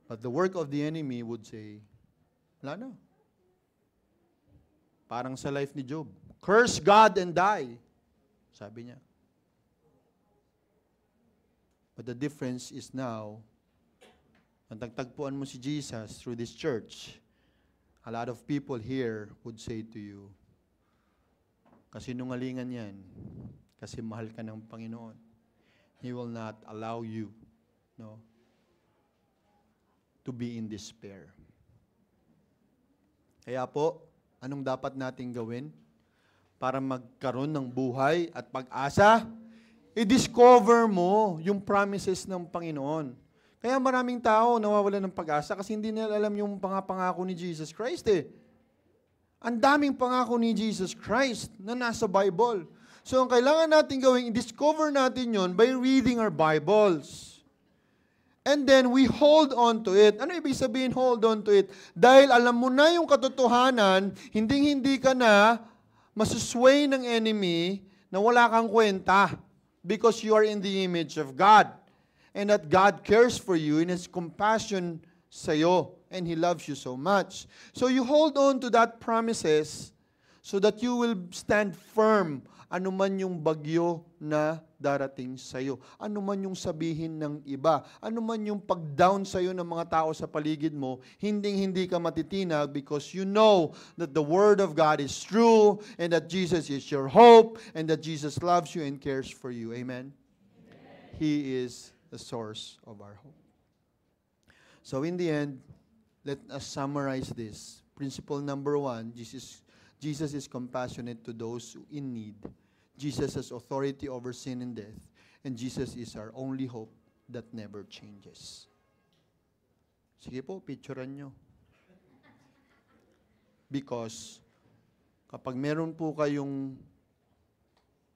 But the work of the enemy would say, wala na. Parang sa life ni Job. Curse God and die. Sabi niya. But the difference is now, natagpuan mo si Jesus through this church, a lot of people here would say to you, kasinungalingan yan, kasi mahal ka ng Panginoon. He will not allow you, no, to be in despair. Kaya po, anong dapat nating gawin para magkaroon ng buhay at pag-asa? I-discover mo yung promises ng Panginoon. Kaya maraming tao nawawalan ng pag-asa kasi hindi nila alam yung pangako ni Jesus Christ eh. Ang daming pangako ni Jesus Christ na nasa Bible. So ang kailangan natin gawin, i-discover natin yon by reading our Bibles. And then we hold on to it. Ano ibig sabihin hold on to it? Dahil alam mo na yung katotohanan, hindi ka na masusway ng enemy na wala kang kwenta because you are in the image of God. And that God cares for you and His compassion sa'yo. And He loves you so much. So you hold on to that promises so that you will stand firm anuman yung bagyo na darating sa'yo. Anuman yung sabihin ng iba. Anuman yung pag-down sa'yo ng mga tao sa paligid mo, hindi ka matitinag because you know that the Word of God is true and that Jesus is your hope and that Jesus loves you and cares for you. Amen? He is the source of our hope. So in the end, let us summarize this. Principle number 1, Jesus is compassionate to those in need. Jesus has authority over sin and death. And Jesus is our only hope that never changes. Sige po, picturean nyo. Because kapag meron po kayong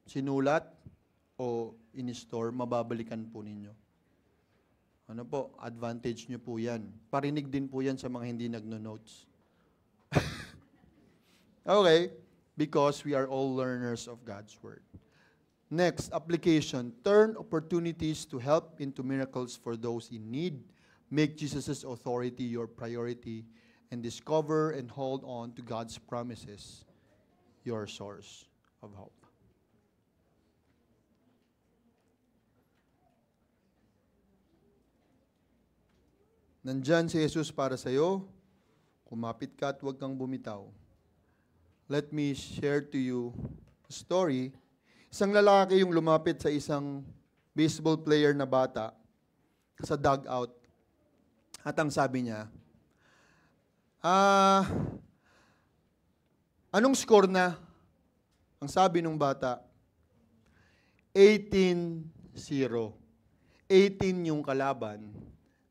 sinulat o in-store, mababalikan po ninyo. Ano po, advantage nyo po yan. Parinig din po yan sa mga hindi nagno-notes. Okay, because we are all learners of God's Word. Next, application. Turn opportunities to help into miracles for those in need. Make Jesus' authority your priority and discover and hold on to God's promises, your source of hope. Nandyan si Jesus para sa'yo. Kumapit ka at huwag kang bumitaw. Let me share to you a story. Isang lalaki yung lumapit sa isang baseball player na bata sa dugout. At ang sabi niya, anong score na? Ang sabi ng bata, 18-0. 18 yung kalaban,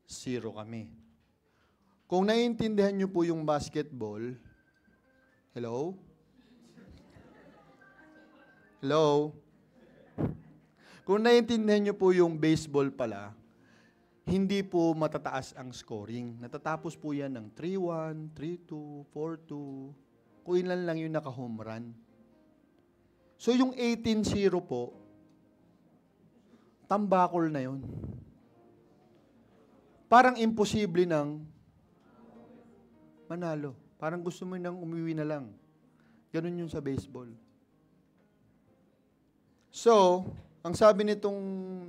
0 kami. Kung naiintindihan niyo po yung basketball, hello? Hello? Kung naiintindihan niyo po yung baseball pala, hindi po matataas ang scoring. Natatapos po yan ng 3-1, 3-2, 4-2. Kung ilan lang yung naka-home run. So yung 18-0 po, tambakol na yun. Parang imposible ng manalo. Parang gusto mo nang umiwi na lang. Ganun yun sa baseball. So, ang sabi nitong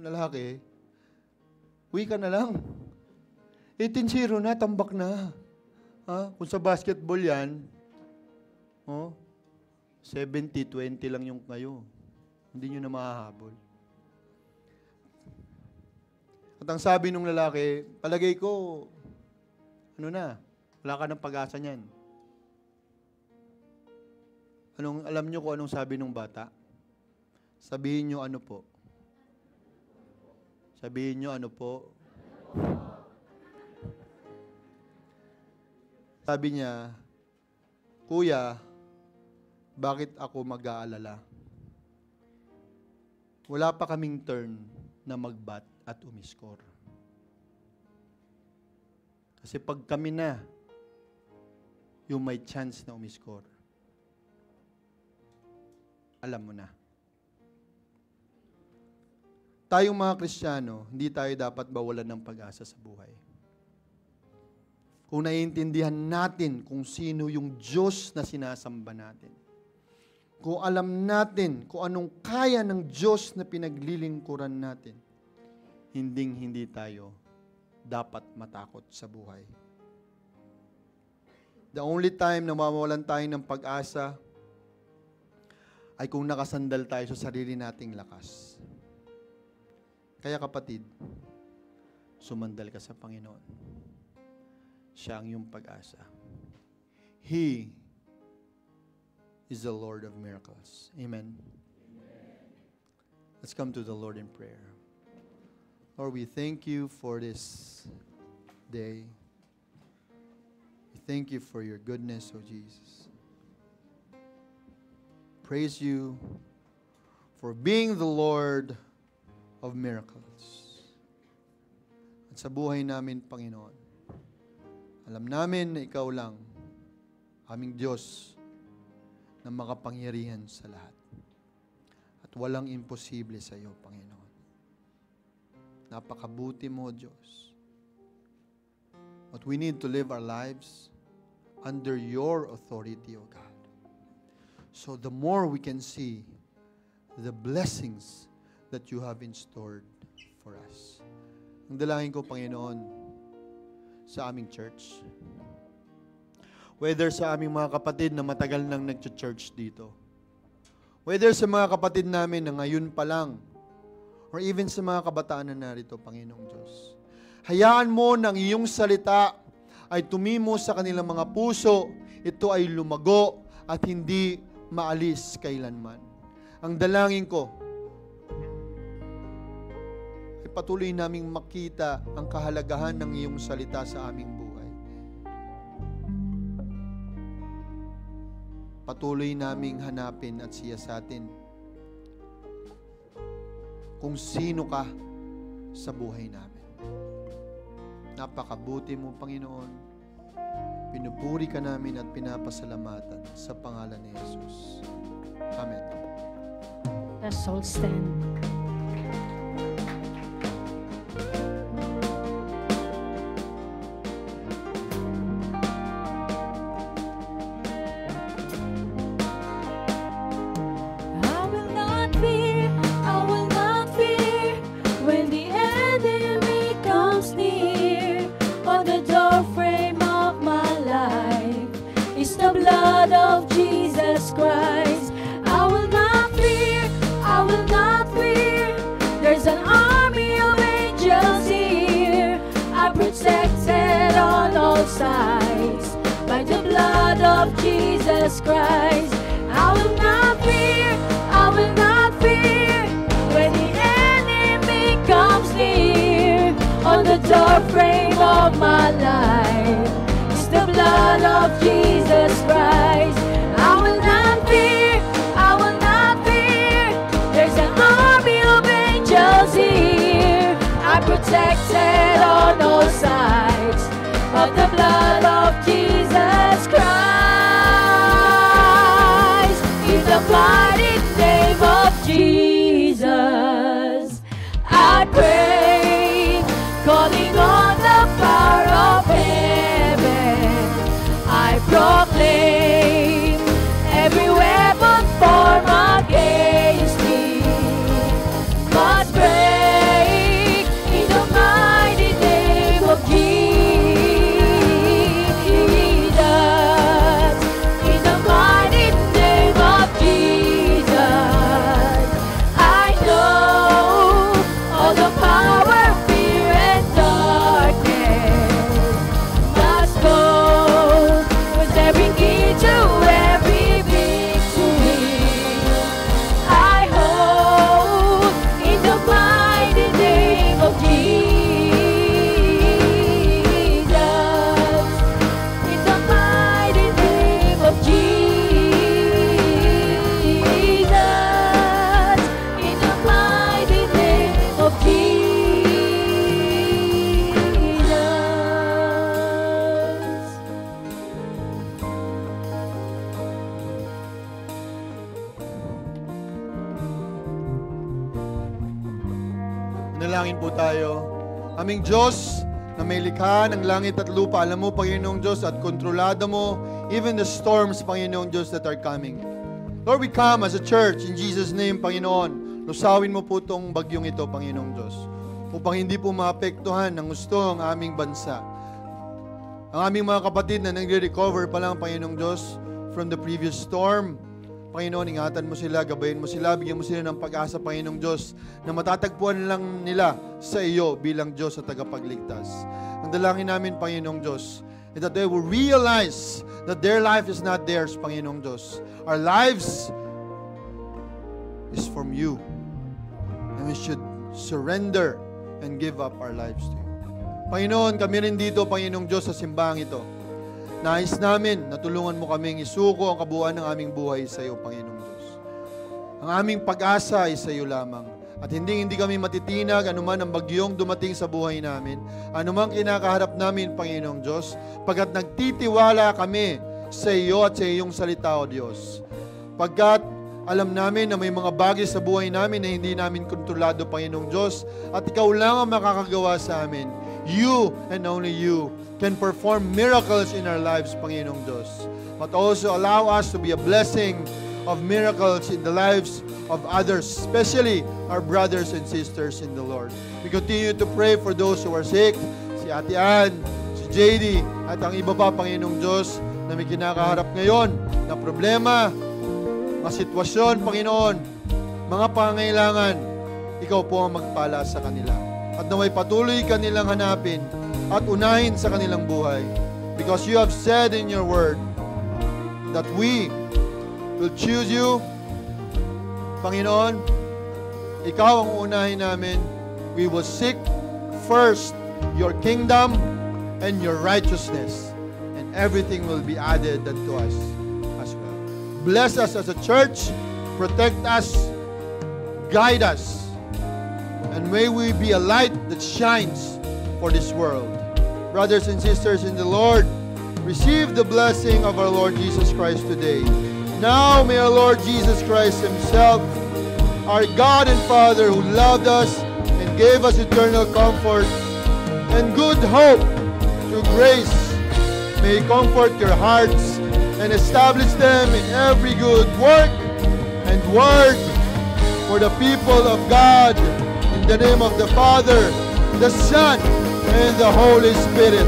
lalaki, uwi ka na lang. 18-0 na, tambak na. Ha? Kung sa basketball yan, 70-20 lang yung kayo. Hindi nyo na mahahabol. At ang sabi nung lalaki, palagay ko, wala ka ng pag-asa niyan. Alam nyo kung anong sabi nung bata? Sabihin nyo ano po? Sabihin nyo ano po? Sabi niya, Kuya, bakit ako mag-aalala? Wala pa kaming turn na mag-bat at umiscore. Kasi pag kami na, yung may chance na umiscore, alam mo na. Tayong mga Kristiyano, hindi tayo dapat bawalan ng pag-asa sa buhay. Kung naiintindihan natin kung sino yung Diyos na sinasamba natin, kung alam natin kung anong kaya ng Diyos na pinaglilingkuran natin, hindi tayo dapat matakot sa buhay. The only time na mawawalan tayo ng pag-asa ay kung nakasandal tayo sa sarili nating lakas. Kaya kapatid, sumandal ka sa Panginoon. Siya ang iyong pag-asa. He is the Lord of miracles. Amen. Let's come to the Lord in prayer. Lord, we thank you for this day. We thank you for your goodness, O Jesus. Praise you for being the Lord of miracles. At sa buhay namin, Panginoon, alam namin na ikaw lang, aming Diyos, na makapangyarihan sa lahat. At walang imposible sa iyo, Panginoon. Napakabuti mo, Diyos. But we need to live our lives under your authority, O God. So the more we can see the blessings that you have in store for us. Ang dalangin ko, Panginoon, sa aming church, whether sa aming mga kapatid na matagal nang nag-church dito, whether sa mga kapatid namin na ngayon pa lang, or even sa mga kabataan na narito, Panginoong Diyos, hayaan mo ng iyong salita ay tumimo sa kanilang mga puso, ito ay lumago at hindi maalis kailanman. Ang dalangin ko ay patuloy naming makita ang kahalagahan ng iyong salita sa aming buhay. Patuloy naming hanapin at siyasatin kung sino ka sa buhay namin. Napakabuti mo, Panginoon. Pinupuri ka namin at pinapasalamatan sa pangalan ni Jesus. Amen. Let's all stand. I will not fear, I will not fear when the enemy comes near. On the doorframe of my life is the blood of Jesus Christ. I will not fear, I will not fear. There's an army of angels here. I'm protected on all sides by the blood of Jesus Christ. I will not fear, I will not fear when the enemy comes near. On the doorframe of my life is the blood of Jesus Christ. I will not fear, I will not fear. There's an army of angels here. I'm protected on all sides of the blood of Jesus Christ. In the mighty name of Jesus, I pray, calling on the power of heaven. I proclaim every weapon formed against me must break in the mighty name of Jesus. In the mighty name of Jesus, I know all the power, fear, and darkness must go, 'cause every key to every victory I hold in the mighty name of Jesus. In the mighty name of Jesus. In the mighty name of Jesus. Manalangin po tayo. Aming Diyos na may likha ng langit at lupa, alam mo, Panginoong Diyos, at kontrolado mo even the storms, Panginoong Diyos, that are coming. Lord, we come as a church in Jesus' name, Panginoon. Lusawin mo po itong bagyong ito, Panginoong Diyos. upang hindi po maapektuhan ng gusto ang aming bansa. Ang aming mga kapatid na nagre-recover pa lang, Panginoong Diyos, from the previous storm, Panginoon, ingatan mo sila, gabayin mo sila, bigyan mo sila ng pag-asa, Panginoong Diyos, na matatagpuan lang nila sa iyo bilang Diyos at tagapagligtas. Ang dalangin namin, Panginoong Diyos, is that they will realize that their life is not theirs, Panginoong Diyos. Our lives is from you. And we should surrender and give up our lives to you. Panginoon, kami rin dito, Panginoong Diyos, sa simbahang ito. Nais namin na tulungan mo kaming isuko ang kabuuan ng aming buhay sa iyo, Panginoong Diyos. Ang aming pag-asa ay sa iyo lamang. At hindi kami matitinag anuman ang bagyong dumating sa buhay namin, anumang kinakaharap namin, Panginoong Diyos, pagkat nagtitiwala kami sa iyo at sa iyong salita, O Diyos. Pagkat alam namin na may mga bagay sa buhay namin na hindi namin kontrolado, Panginoong Diyos, at ikaw lang ang makakagawa sa amin. You and only you can perform miracles in our lives, Panginoong Diyos. But also allow us to be a blessing of miracles in the lives of others, especially our brothers and sisters in the Lord. We continue to pray for those who are sick, si Ate Ann, si JD, at ang iba pa, Panginoong Diyos, na may kinakaharap ngayon na problema, mga sitwasyon, Panginoon, mga pangangailangan, ikaw po ang magpala sa kanila. At naway patuloy kanilang hanapin at unahin sa kanilang buhay. Because you have said in your word that we will choose you. Panginoon, ikaw ang unahin namin. We will seek first your kingdom and your righteousness, and everything will be added unto us as well. Bless us as a church, protect us, guide us, and may we be a light that shines for this world. Brothers and sisters in the Lord, receive the blessing of our Lord Jesus Christ today. Now may our Lord Jesus Christ himself, our God and Father who loved us and gave us eternal comfort and good hope through grace, may comfort your hearts and establish them in every good work and word for the people of God. In the name of the Father, the Son, and the Holy Spirit.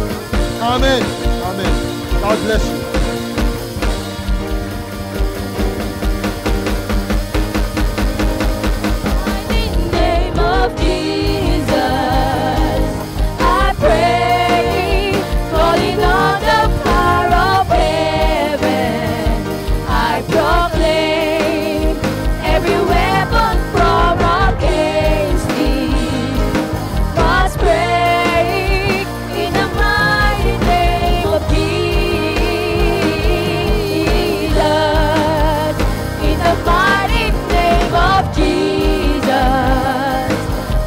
Amen. Amen. God bless you. In the name of Jesus, I pray, calling on the power of heaven. I proclaim every weapon from against me must break in the mighty name of Jesus. In the mighty name of Jesus,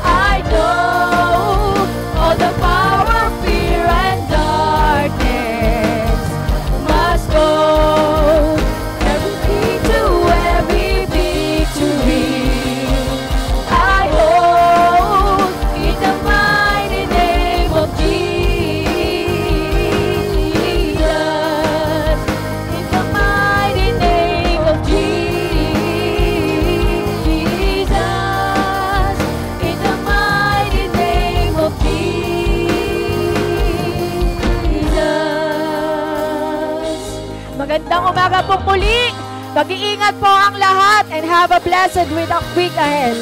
I know all the power, fear, and darkness must go. Every key to every victory, I hold in the mighty name of Jesus. In the mighty name of Jesus. In the mighty name of Jesus. Magandang umaga po muli. Mag-iingat po ang lahat and have a blessed week ahead.